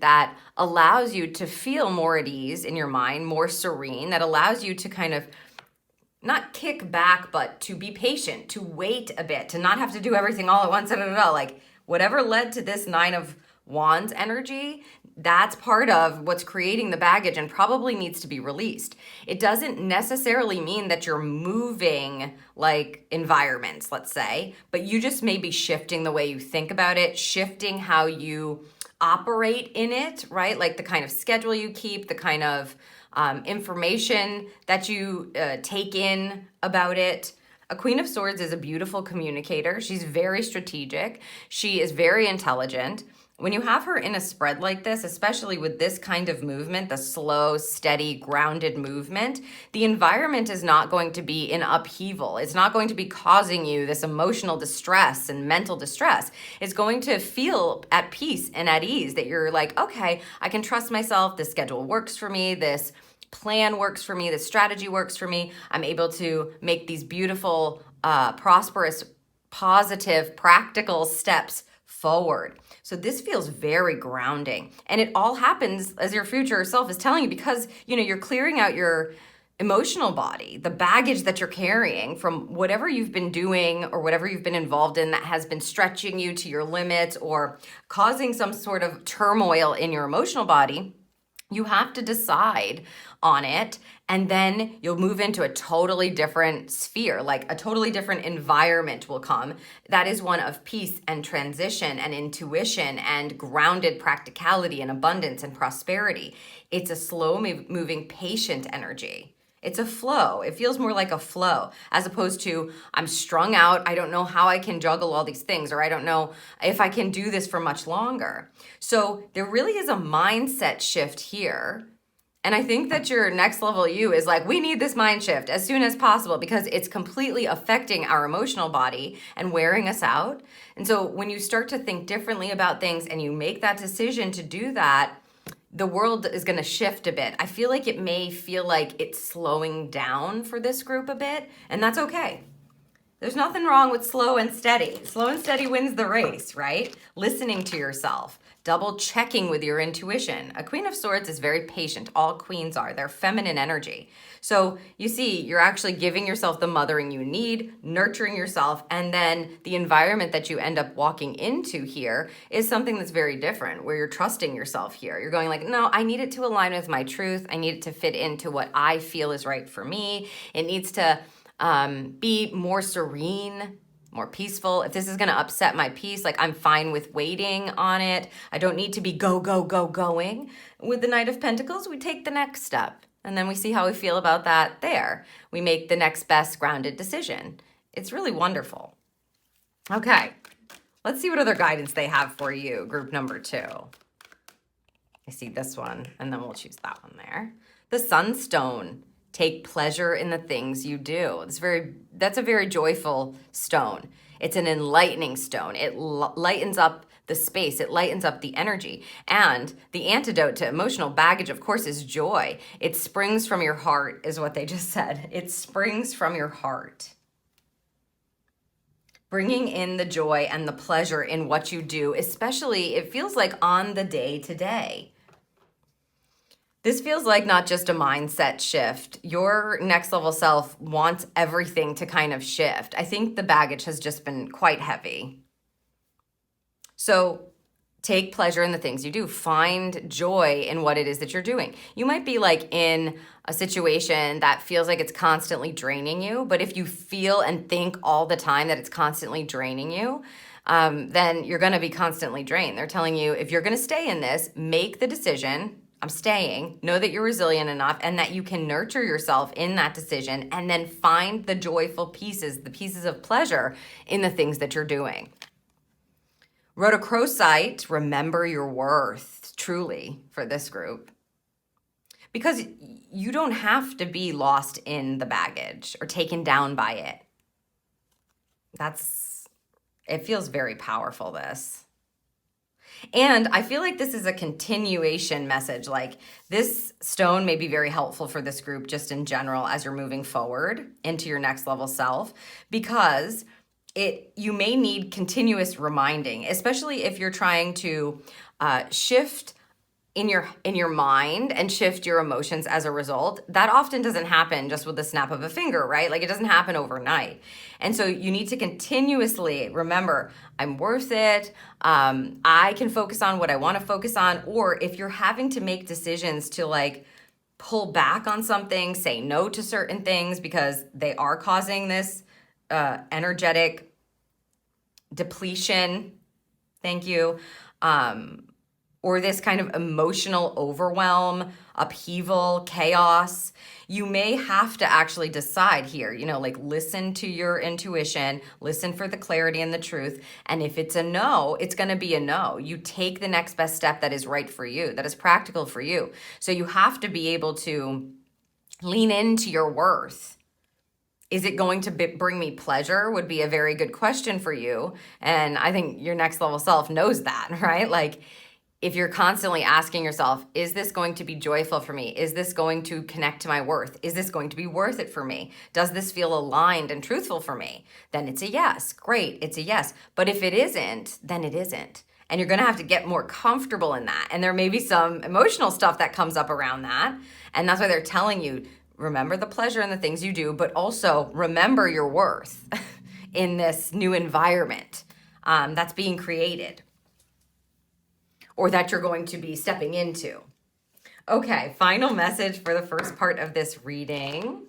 that allows you to feel more at ease in your mind, more serene, that allows you to kind of not kick back, but to be patient, to wait a bit, to not have to do everything all at once. Like whatever led to this 9 of Wands energy, that's part of what's creating the baggage and probably needs to be released. It doesn't necessarily mean that you're moving like environments, let's say, but you just may be shifting the way you think about it, shifting how you operate in it, right? Like the kind of schedule you keep, the kind of information that you take in about it. A Queen of Swords is a beautiful communicator. She's very strategic. She is very intelligent. When you have her in a spread like this, especially with this kind of movement, the slow, steady, grounded movement, the environment is not going to be in upheaval. It's not going to be causing you this emotional distress and mental distress. It's going to feel at peace and at ease that you're like, okay, I can trust myself. This schedule works for me. This plan works for me. This strategy works for me. I'm able to make these beautiful, prosperous, positive, practical steps forward. So this feels very grounding. And it all happens, as your future self is telling you, because you're clearing out your emotional body, the baggage that you're carrying from whatever you've been doing or whatever you've been involved in that has been stretching you to your limits or causing some sort of turmoil in your emotional body. You have to decide on it, and then you'll move into a totally different sphere, like a totally different environment will come. That is one of peace and transition and intuition and grounded practicality and abundance and prosperity. It's a slow moving, patient energy. It's a flow. It feels more like a flow as opposed to I'm strung out. I don't know how I can juggle all these things, or I don't know if I can do this for much longer. So there really is a mindset shift here. And I think that your next level you is like, we need this mind shift as soon as possible because it's completely affecting our emotional body and wearing us out. And so when you start to think differently about things and you make that decision to do that, the world is going to shift a bit. I feel like it may feel like it's slowing down for this group a bit, and that's okay. There's nothing wrong with slow and steady. Slow and steady wins the race, right? Listening to yourself, double checking with your intuition. A Queen of Swords is very patient. All queens are. They're feminine energy. So you see, you're actually giving yourself the mothering you need, nurturing yourself, and then the environment that you end up walking into here is something that's very different, where you're trusting yourself here. You're going like, no, I need it to align with my truth. I need it to fit into what I feel is right for me. It needs to be more serene, more peaceful. If this is going to upset my peace, like I'm fine with waiting on it. I don't need to be going. With the Knight of Pentacles, we take the next step and then we see how we feel about that there. We make the next best grounded decision. It's really wonderful. Okay, let's see what other guidance they have for you, group number 2. I see this one, and then we'll choose that one there. The Sunstone. Take pleasure in the things you do. That's a very joyful stone. It's an enlightening stone. It lightens up the space. It lightens up the energy. And the antidote to emotional baggage, of course, is joy. It springs from your heart, is what they just said. It springs from your heart. Bringing in the joy and the pleasure in what you do, especially it feels like on the day to day. This feels like not just a mindset shift. Your next level self wants everything to kind of shift. I think the baggage has just been quite heavy. So take pleasure in the things you do. Find joy in what it is that you're doing. You might be like in a situation that feels like it's constantly draining you, but if you feel and think all the time that it's constantly draining you, then you're going to be constantly drained. They're telling you, if you're going to stay in this, make the decision. I'm staying, know that you're resilient enough and that you can nurture yourself in that decision and then find the joyful pieces, the pieces of pleasure in the things that you're doing. Rhodochrosite, remember your worth, truly, for this group. Because you don't have to be lost in the baggage or taken down by it. It feels very powerful, this. And I feel like this is a continuation message. Like this stone may be very helpful for this group just in general as you're moving forward into your next level self, because you may need continuous reminding, especially if you're trying to shift in your mind and shift your emotions as a result. That often doesn't happen just with the snap of a finger, right? Like it doesn't happen overnight. And so you need to continuously remember, I'm worth it. I can focus on what I want to focus on. Or if you're having to make decisions to like pull back on something, say no to certain things because they are causing this energetic depletion. Thank you. or this kind of emotional overwhelm, upheaval, chaos, you may have to actually decide here, like listen to your intuition, listen for the clarity and the truth. And if it's a no, it's going to be a no. You take the next best step that is right for you, that is practical for you. So you have to be able to lean into your worth. Is it going to bring me pleasure would be a very good question for you. And I think your next level self knows that, right? Like, if you're constantly asking yourself, is this going to be joyful for me? Is this going to connect to my worth? Is this going to be worth it for me? Does this feel aligned and truthful for me? Then it's a yes. Great, it's a yes. But if it isn't, then it isn't. And you're going to have to get more comfortable in that. And there may be some emotional stuff that comes up around that. And that's why they're telling you, remember the pleasure in the things you do, but also remember your worth in this new environment that's being created, or that you're going to be stepping into. Okay, final message for the first part of this reading.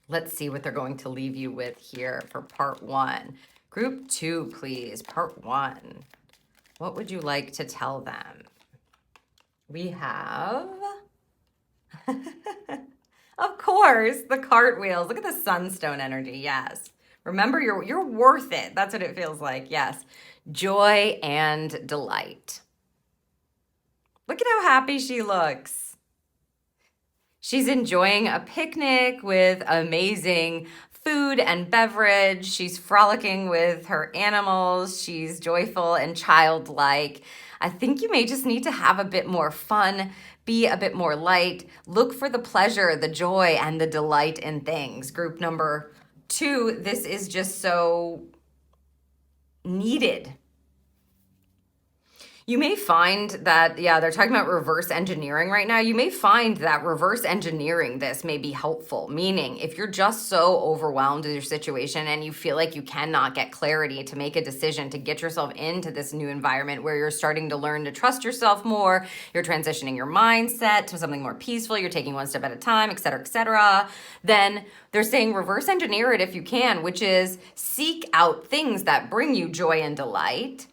Let's see what they're going to leave you with here for part 1. Group 2, please, part 1. What would you like to tell them? We have, of course, the cartwheels. Look at the sunstone energy, yes. Remember, you're worth it. That's what it feels like. Yes. Joy and delight. Look at how happy she looks. She's enjoying a picnic with amazing food and beverage. She's frolicking with her animals. She's joyful and childlike. I think you may just need to have a bit more fun, be a bit more light, look for the pleasure, the joy, and the delight in things. Group number 2, this is just so needed. You may find that, they're talking about reverse engineering right now. You may find that reverse engineering this may be helpful, meaning if you're just so overwhelmed with your situation and you feel like you cannot get clarity to make a decision to get yourself into this new environment where you're starting to learn to trust yourself more, you're transitioning your mindset to something more peaceful, you're taking one step at a time, et cetera, then they're saying reverse engineer it if you can, which is seek out things that bring you joy and delight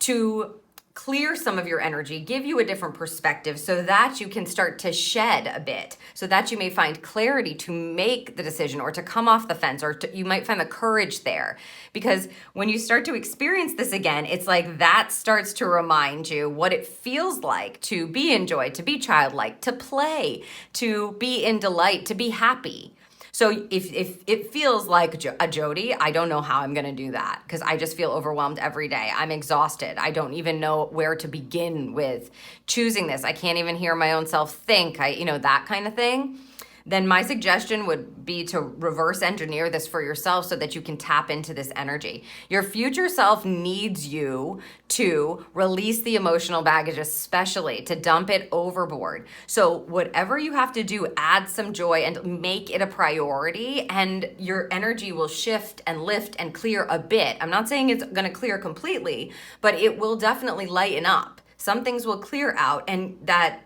to clear some of your energy, give you a different perspective so that you can start to shed a bit, so that you may find clarity to make the decision or to come off the fence, or you might find the courage there. Because when you start to experience this again, it's like that starts to remind you what it feels like to be in joy, to be childlike, to play, to be in delight, to be happy. So if it feels like a Jodie, I don't know how I'm going to do that because I just feel overwhelmed every day. I'm exhausted. I don't even know where to begin with choosing this. I can't even hear my own self think, that kind of thing. Then my suggestion would be to reverse engineer this for yourself so that you can tap into this energy. Your future self needs you to release the emotional baggage, especially to dump it overboard. So whatever you have to do, add some joy and make it a priority, and your energy will shift and lift and clear a bit. I'm not saying it's going to clear completely, but it will definitely lighten up. Some things will clear out, and that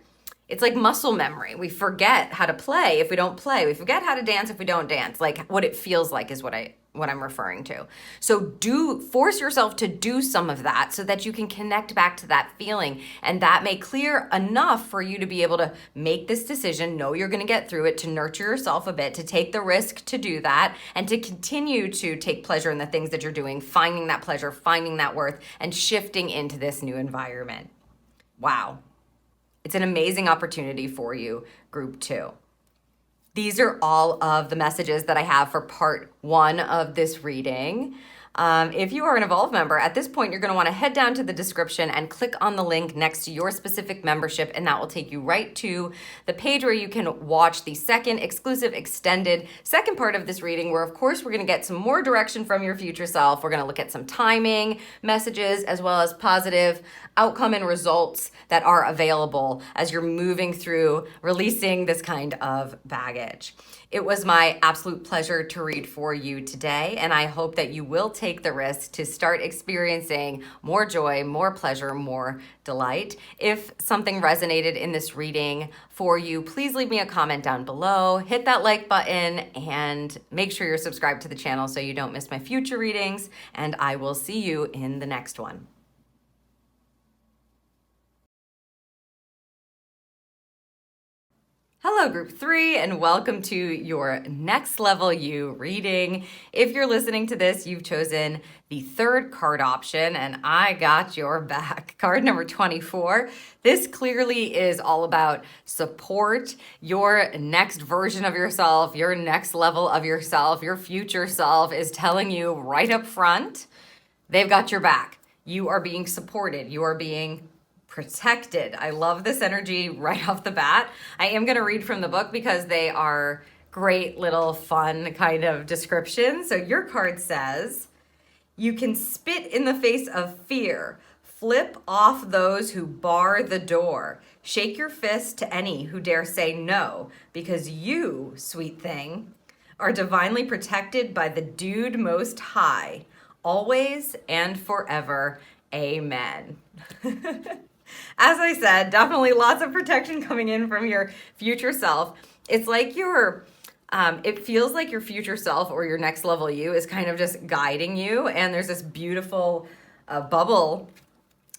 it's like muscle memory. We forget how to play if we don't play. We forget how to dance if we don't dance. Like what it feels like is what I'm referring to. So force yourself to do some of that so that you can connect back to that feeling. And that may clear enough for you to be able to make this decision, know you're going to get through it, to nurture yourself a bit, to take the risk to do that, and to continue to take pleasure in the things that you're doing, finding that pleasure, finding that worth, and shifting into this new environment. Wow. It's an amazing opportunity for you, Group 2. These are all of the messages that I have for part 1 of this reading. If you are an Evolve member, at this point, you're going to want to head down to the description and click on the link next to your specific membership, and that will take you right to the page where you can watch the second exclusive extended second part of this reading, where of course we're going to get some more direction from your future self. We're going to look at some timing messages as well as positive outcome and results that are available as you're moving through releasing this kind of baggage. It was my absolute pleasure to read for you today, and I hope that you will take the risk to start experiencing more joy, more pleasure, more delight. If something resonated in this reading for you, please leave me a comment down below, hit that like button, and make sure you're subscribed to the channel so you don't miss my future readings, and I will see you in the next one. Hello, Group 3, and welcome to your Next Level You reading. If you're listening to this, you've chosen the third card option, and I got your back. Card number 24. This clearly is all about support, your next version of yourself, your next level of yourself, your future self is telling you right up front, they've got your back. You are being supported. You are being protected. I love this energy right off the bat. I am going to read from the book because they are great little fun kind of descriptions. So your card says, you can spit in the face of fear, flip off those who bar the door, shake your fist to any who dare say no, because you, sweet thing, are divinely protected by the Dude Most High, always and forever. Amen. As I said, definitely lots of protection coming in from your future self. It's like it feels like your future self or your next level you is kind of just guiding you. And there's this beautiful bubble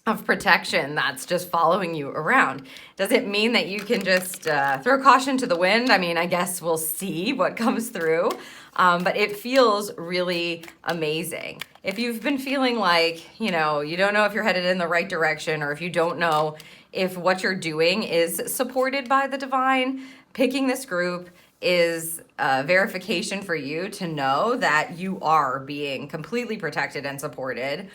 of protection that's just following you around. Does it mean that you can just throw caution to the wind? I mean, I guess we'll see what comes through. But it feels really amazing. If you've been feeling like, you don't know if you're headed in the right direction, or if you don't know if what you're doing is supported by the divine, picking this group is verification for you to know that you are being completely protected and supported.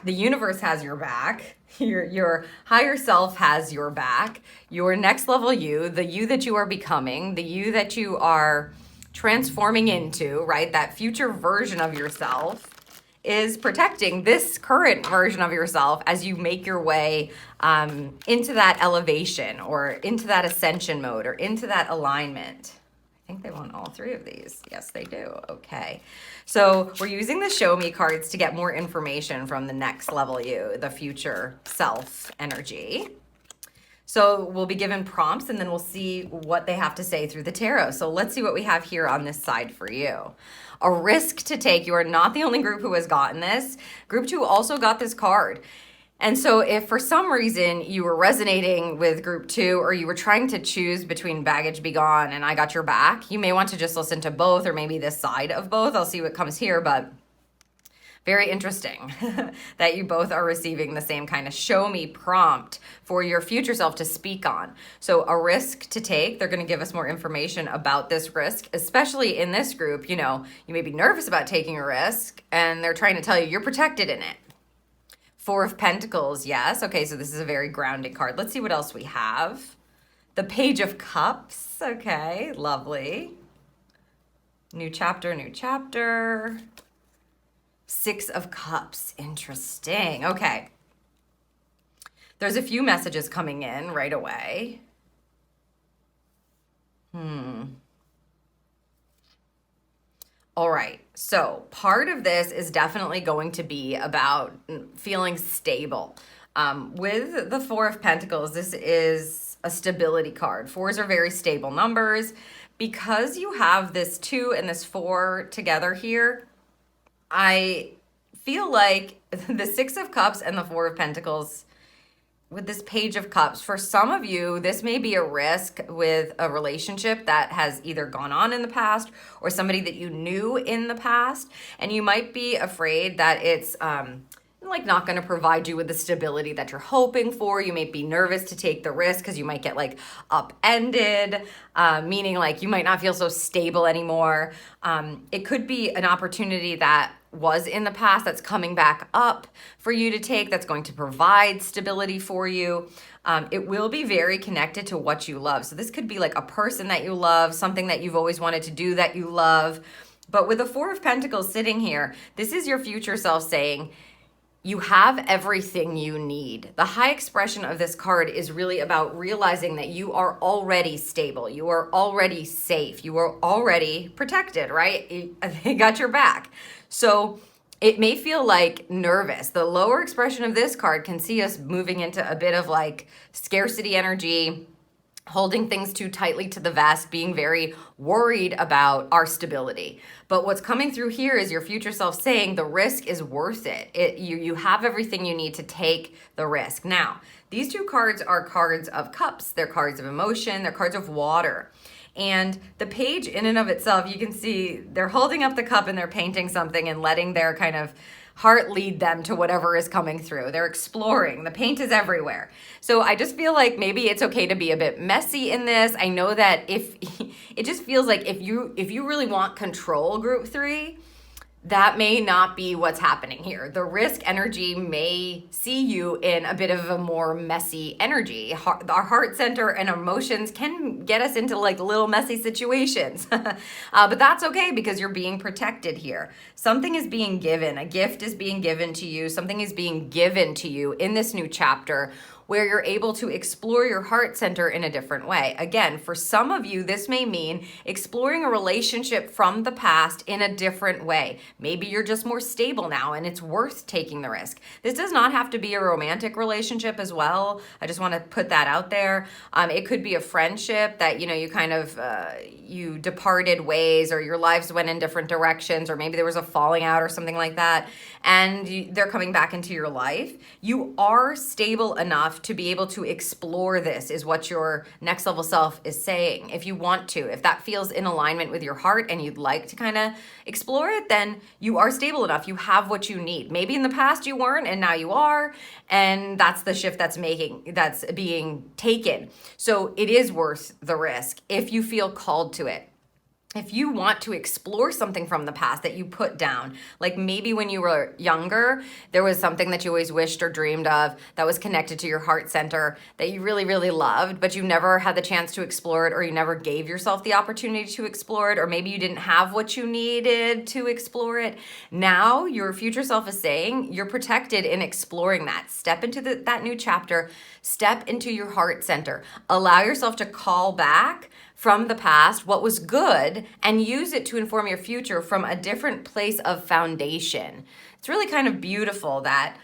The universe has your back. Your higher self has your back. Your next level you, the you that you are becoming, the you that you are transforming into, right? That future version of yourself is protecting this current version of yourself as you make your way into that elevation or into that ascension mode or into that alignment. I think they want all three of these. Yes, they do. Okay. So we're using the Show Me cards to get more information from the next level you, the future self energy. So we'll be given prompts and then we'll see what they have to say through the tarot. So let's see what we have here on this side for you. A risk to take. You are not the only group who has gotten this. Group 2 also got this card. And so if for some reason you were resonating with Group 2 or you were trying to choose between Baggage Begone and I Got Your Back, you may want to just listen to both or maybe this side of both. I'll see what comes here, but very interesting that you both are receiving the same kind of show me prompt for your future self to speak on. So a risk to take, they're going to give us more information about this risk, especially in this group. You may be nervous about taking a risk and they're trying to tell you you're protected in it. 4 of Pentacles, yes. Okay, so this is a very grounding card. Let's see what else we have. The Page of Cups, okay, lovely. New chapter, new chapter. 6 of Cups, interesting. Okay. There's a few messages coming in right away. All right, so part of this is definitely going to be about feeling stable. With the 4 of Pentacles, this is a stability card. 4s are very stable numbers. Because you have this 2 and this 4 together here, I feel like the 6 of Cups and the 4 of Pentacles with this Page of Cups, for some of you, this may be a risk with a relationship that has either gone on in the past or somebody that you knew in the past. And you might be afraid that it's not going to provide you with the stability that you're hoping for. You may be nervous to take the risk because you might get upended, meaning you might not feel so stable anymore. It could be an opportunity that was in the past that's coming back up for you to take, that's going to provide stability for you. It will be very connected to what you love. So this could be a person that you love, something that you've always wanted to do that you love. But with the 4 of Pentacles sitting here, this is your future self saying, You have everything you need. The high expression of this card is really about realizing that you are already stable. You are already safe. You are already protected, right? They got your back. So it may feel like nervous. The lower expression of this card can see us moving into a bit of like scarcity energy, holding things too tightly to the vest, being very worried about our stability. But what's coming through here is your future self saying the risk is worth it. You have everything you need to take the risk. Now, these two cards are cards of cups. They're cards of emotion. They're cards of water. And the page in and of itself, you can see they're holding up the cup and they're painting something and letting their kind of heart lead them to whatever is coming through. They're exploring. The paint is everywhere. So I just feel like maybe it's okay to be a bit messy in this. I know that if it just feels like if you really want control, group 3, that may not be what's happening here. The risk energy may see you in a bit of a more messy energy. Our heart center and emotions can get us into like little messy situations. But that's okay because you're being protected here. Something is being given. A gift is being given to you. Something is being given to you in this new chapter where you're able to explore your heart center in a different way. Again, for some of you, this may mean exploring a relationship from the past in a different way. Maybe you're just more stable now and it's worth taking the risk. This does not have to be a romantic relationship as well. I just want to put that out there. It could be a friendship that, you kind of, you departed ways or your lives went in different directions, or maybe there was a falling out or something like that, and they're coming back into your life. You are stable enough to be able to explore this, is what your next level self is saying. If you want to, if that feels in alignment with your heart and you'd like to kind of explore it, then you are stable enough. You have what you need. Maybe in the past you weren't and now you are, and that's the shift that's being taken. So it is worth the risk if you feel called to it. If you want to explore something from the past that you put down, like maybe when you were younger, there was something that you always wished or dreamed of that was connected to your heart center that you really, really loved, but you never had the chance to explore it, or you never gave yourself the opportunity to explore it, or maybe you didn't have what you needed to explore it. Now your future self is saying you're protected in exploring that. Step into that new chapter, step into your heart center. Allow yourself to call back from the past what was good and use it to inform your future from a different place of foundation. It's really kind of beautiful that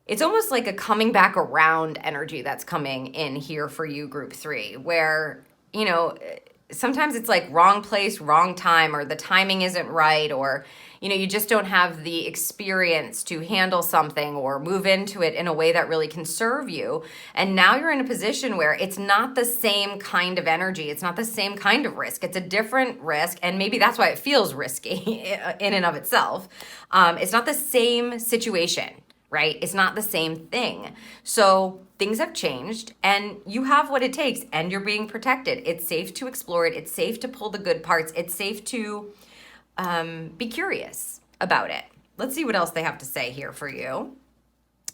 it's almost like a coming back around energy that's coming in here for you, group 3, where, sometimes it's like wrong place, wrong time, or the timing isn't right, or you just don't have the experience to handle something or move into it in a way that really can serve you. And now you're in a position where it's not the same kind of energy. It's not the same kind of risk. It's a different risk. And maybe that's why it feels risky in and of itself. It's not the same situation, right? It's not the same thing. So things have changed and you have what it takes and you're being protected. It's safe to explore it. It's safe to pull the good parts. It's safe to be curious about it. Let's see what else they have to say here for you.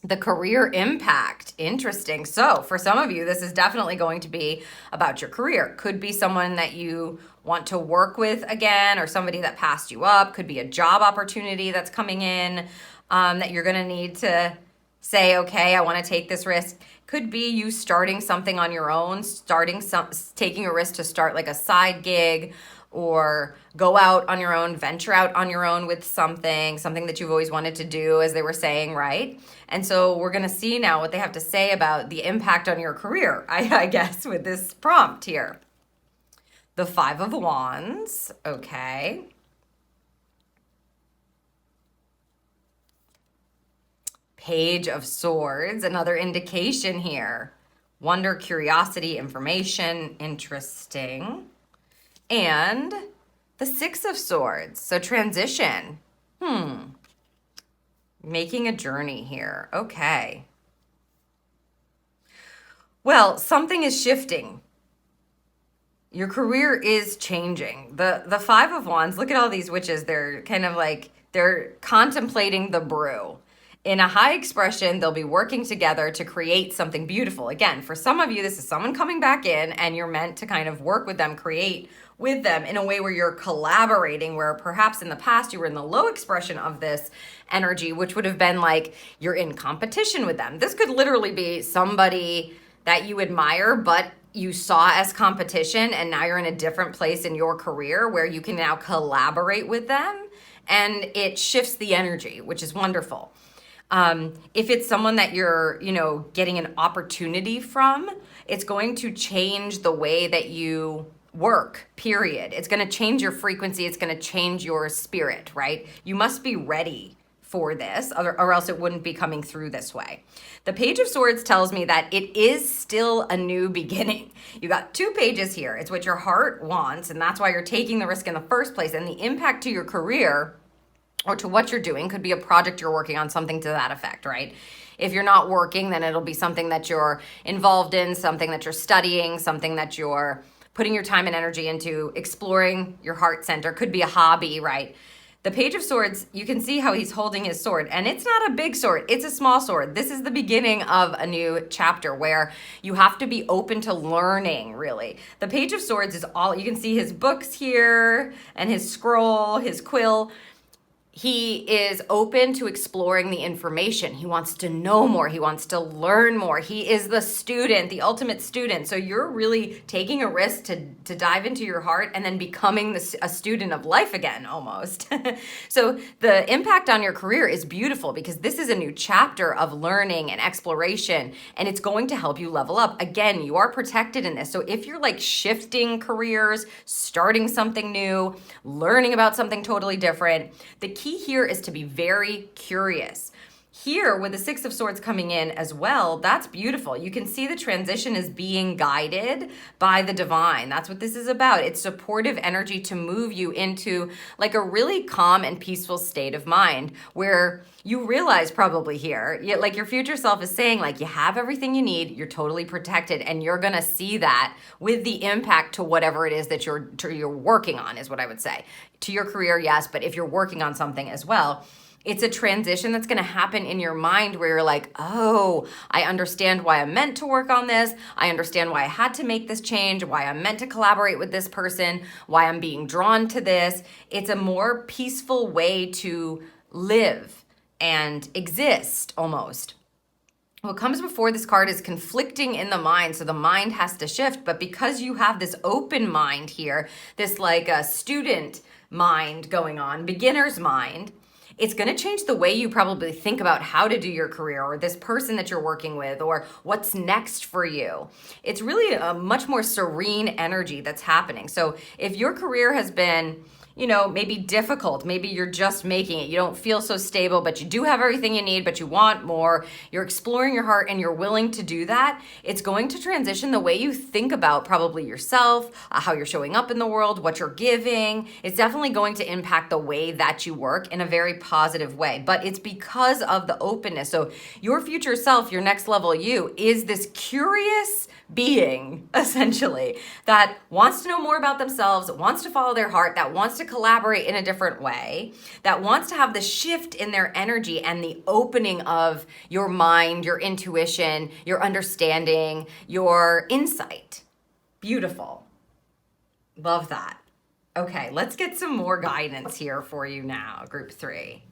The career impact. Interesting. So for some of you, this is definitely going to be about your career. Could be someone that you want to work with again, or somebody that passed you up. Could be a job opportunity that's coming in that you're going to need to say, okay, I want to take this risk. Could be you starting something on your own, taking a risk to start like a side gig, or go out on your own, venture out on your own with something that you've always wanted to do, as they were saying, right? And so we're going to see now what they have to say about the impact on your career, I guess, with this prompt here. The 5 of Wands, okay. Page of Swords, another indication here. Wonder, curiosity, information, interesting. And the 6 of Swords, so transition. Making a journey here, okay. Well, something is shifting. Your career is changing. The 5 of Wands, look at all these witches. They're kind of like, they're contemplating the brew. In a high expression, they'll be working together to create something beautiful. Again, for some of you, this is someone coming back in and you're meant to kind of work with them, create with them in a way where you're collaborating, where perhaps in the past you were in the low expression of this energy, which would have been like you're in competition with them. This could literally be somebody that you admire, but you saw as competition, and now you're in a different place in your career where you can now collaborate with them, and it shifts the energy, which is wonderful. If it's someone that you're, getting an opportunity from, it's going to change the way that you work, period. It's going to change your frequency. It's going to change your spirit, right? You must be ready for this, or else it wouldn't be coming through this way. The Page of Swords tells me that it is still a new beginning. You got 2 pages here. It's what your heart wants, and that's why you're taking the risk in the first place. And the impact to your career or to what you're doing could be a project you're working on, something to that effect, right? If you're not working, then it'll be something that you're involved in, something that you're studying, something that you're putting your time and energy into, exploring your heart center. Could be a hobby, right? The Page of Swords, you can see how he's holding his sword, and it's not a big sword, it's a small sword. This is the beginning of a new chapter where you have to be open to learning, really. The Page of Swords is all, you can see his books here, and his scroll, his quill. He is open to exploring the information. He wants to know more. He wants to learn more. He is the student, the ultimate student. So you're really taking a risk to dive into your heart and then becoming a student of life again, almost. So the impact on your career is beautiful because this is a new chapter of learning and exploration, and it's going to help you level up. Again, you are protected in this. So if you're like shifting careers, starting something new, learning about something totally different, the key here is to be very curious. Here, with the 6 of Swords coming in as well, that's beautiful. You can see the transition is being guided by the divine. That's what this is about. It's supportive energy to move you into like a really calm and peaceful state of mind where you realize probably here, like your future self is saying like you have everything you need, you're totally protected, and you're gonna see that with the impact to whatever it is that you're working on, is what I would say. To your career, yes, but if you're working on something as well, it's a transition that's going to happen in your mind where you're like, oh, I understand why I'm meant to work on this. I understand why I had to make this change, why I'm meant to collaborate with this person, why I'm being drawn to this. It's a more peaceful way to live and exist almost. What comes before this card is conflicting in the mind, so the mind has to shift. But because you have this open mind here, this like a student mind going on, beginner's mind, it's going to change the way you probably think about how to do your career or this person that you're working with or what's next for you. It's really a much more serene energy that's happening. So if your career has been, maybe difficult, maybe you're just making it, you don't feel so stable, but you do have everything you need, but you want more, you're exploring your heart and you're willing to do that, it's going to transition the way you think about probably yourself, how you're showing up in the world, what you're giving. It's definitely going to impact the way that you work in a very positive way, but it's because of the openness. So your future self, your next level you, is this curious being, essentially, that wants to know more about themselves, wants to follow their heart, that wants to collaborate in a different way, that wants to have the shift in their energy and the opening of your mind, your intuition, your understanding, your insight. Beautiful. Love that. Okay, let's get some more guidance here for you now, group 3.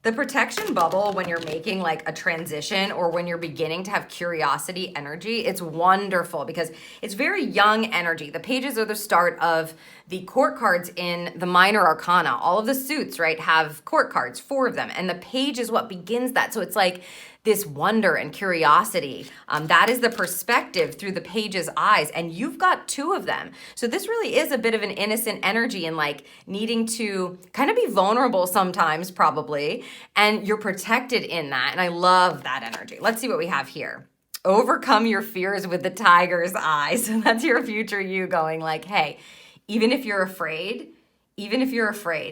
The protection bubble, when you're making like a transition or when you're beginning to have curiosity energy, it's wonderful because it's very young energy. The pages are the start of the court cards in the minor arcana. All of the suits, right, have court cards, 4 of them. And the page is what begins that. So it's like this wonder and curiosity. That is the perspective through the page's eyes. And you've got 2 of them. So this really is a bit of an innocent energy and like needing to kind of be vulnerable sometimes, probably. And you're protected in that. And I love that energy. Let's see what we have here. Overcome your fears with the tiger's eyes. So that's your future you going like, hey, even if you're afraid,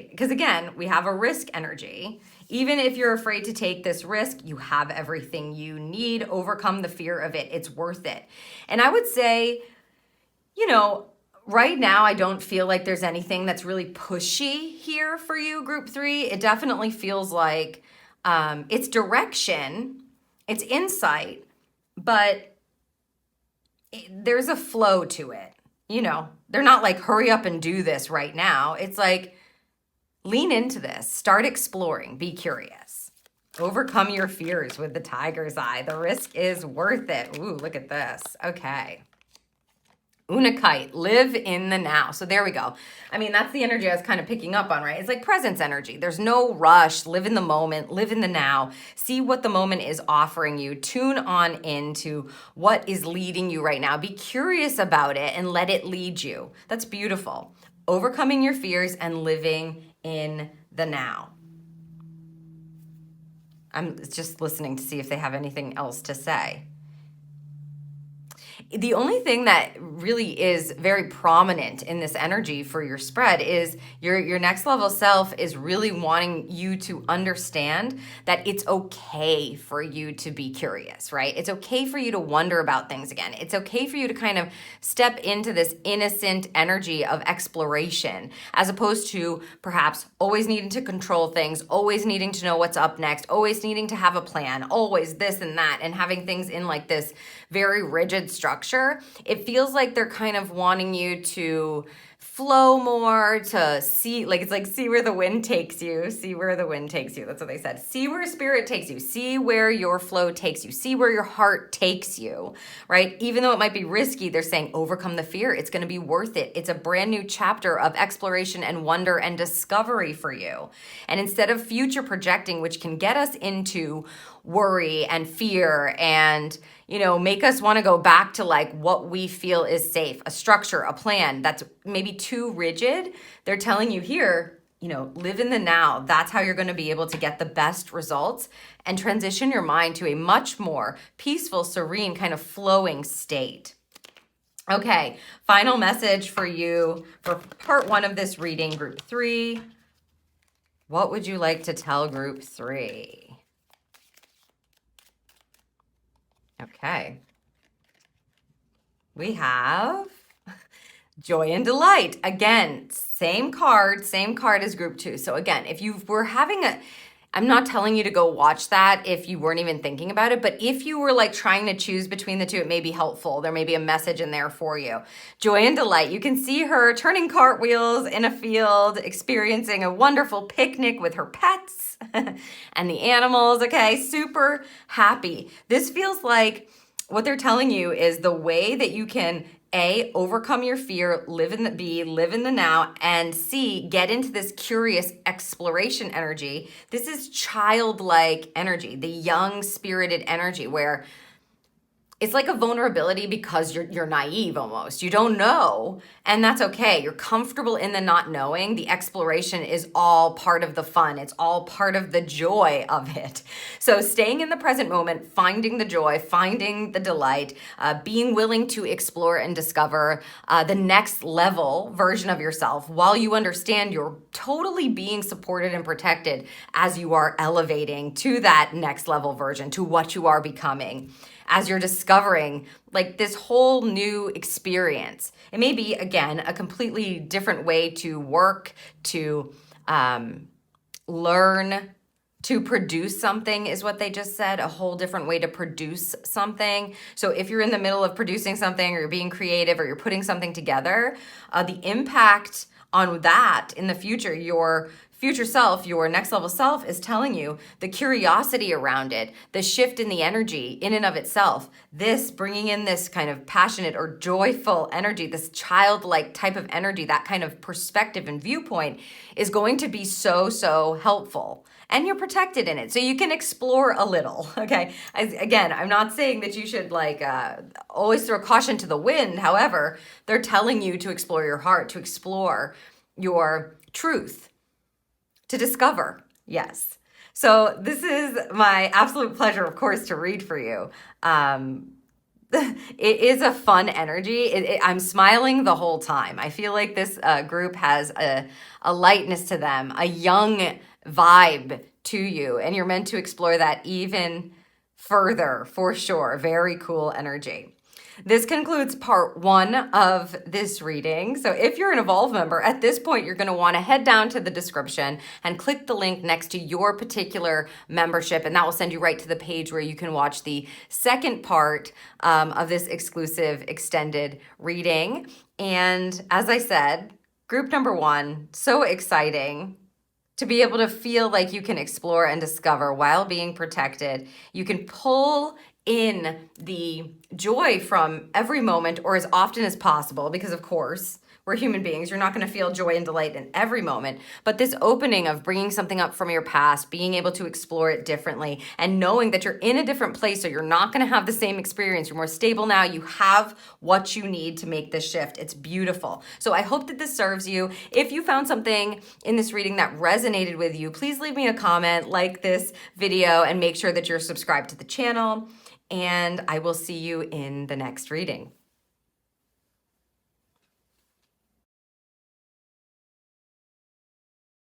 because again, we have a risk energy. Even if you're afraid to take this risk, you have everything you need. Overcome the fear of it. It's worth it. And I would say, right now, I don't feel like there's anything that's really pushy here for you, group 3. It definitely feels like it's direction, it's insight, but there's a flow to it. You know, they're not like, hurry up and do this right now. It's like, lean into this, start exploring, be curious. Overcome your fears with the tiger's eye. The risk is worth it. Ooh, look at this. Okay. Unakite, live in the now. So there we go. I mean, that's the energy I was kind of picking up on, right? It's like presence energy. There's no rush. Live in the moment. Live in the now. See what the moment is offering you. Tune on into what is leading you right now. Be curious about it and let it lead you. That's beautiful. Overcoming your fears and living in the now. I'm just listening to see if they have anything else to say. The only thing that really is very prominent in this energy for your spread is your next level self is really wanting you to understand that it's okay for you to be curious, right? It's okay for you to wonder about things again. It's okay for you to kind of step into this innocent energy of exploration, as opposed to perhaps always needing to control things, always needing to know what's up next, always needing to have a plan, always this and that, and having things in like this very rigid structure. It feels like they're kind of wanting you to flow more, to see, like, it's like, see where the wind takes you, see where the wind takes you. That's what they said. See where spirit takes you, see where your flow takes you, see where your heart takes you, right? Even though it might be risky, they're saying overcome the fear. It's going to be worth it. It's a brand new chapter of exploration and wonder and discovery for you. And instead of future projecting, which can get us into worry and fear and, you know, make us want to go back to like what we feel is safe, a structure, a plan that's maybe too rigid, they're telling you here, you know, live in the now. That's how you're going to be able to get the best results and transition your mind to a much more peaceful, serene, kind of flowing state. Okay, final message for you for part 1 of this reading, group 3. What would you like to tell group 3? Okay. We have joy and delight. Again, same card as group 2. So again, if you were having I'm not telling you to go watch that if you weren't even thinking about it, but if you were like trying to choose between the two, it may be helpful. There may be a message in there for you. Joy and delight. You can see her turning cartwheels in a field, experiencing a wonderful picnic with her pets and the animals. Okay, super happy. This feels like what they're telling you is the way that you can overcome your fear, live in the now, and C, get into this curious exploration energy. This is childlike energy, the young spirited energy where it's like a vulnerability because you're naive almost. You don't know, and that's okay. You're comfortable in the not knowing. The exploration is all part of the fun. It's all part of the joy of it. So staying in the present moment, finding the joy, finding the delight, being willing to explore and discover the next level version of yourself while you understand you're totally being supported and protected as you are elevating to that next level version, to what you are becoming. As you're discovering like this whole new experience. It may be, again, a completely different way to work, to learn, to produce something is what they just said, a whole different way to produce something. So if you're in the middle of producing something or you're being creative or you're putting something together, the impact on that in the future, your future self, your next level self is telling you the curiosity around it, the shift in the energy in and of itself, this bringing in this kind of passionate or joyful energy, this childlike type of energy, that kind of perspective and viewpoint is going to be so helpful. And you're protected in it. So you can explore a little, okay? Again, I'm not saying that you should like always throw caution to the wind. However, they're telling you to explore your heart, to explore your truth, to discover, yes. So this is my absolute pleasure, of course, to read for you. It is a fun energy. I'm smiling the whole time. I feel like this group has a lightness to them, a young vibe to you, and you're meant to explore that even further, for sure. Very cool energy. This concludes part 1 of this reading. So if you're an Evolve member, at this point, you're going to want to head down to the description and click the link next to your particular membership, and that will send you right to the page where you can watch the second part of this exclusive extended reading. And as I said, group number 1, so exciting to be able to feel like you can explore and discover while being protected. You can pull in the joy from every moment, or as often as possible, because of course, we're human beings. You're not going to feel joy and delight in every moment. But this opening of bringing something up from your past, being able to explore it differently, and knowing that you're in a different place, so you're not going to have the same experience. You're more stable now. You have what you need to make this shift. It's beautiful. So I hope that this serves you. If you found something in this reading that resonated with you, please leave me a comment, like this video, and make sure that you're subscribed to the channel. And I will see you in the next reading.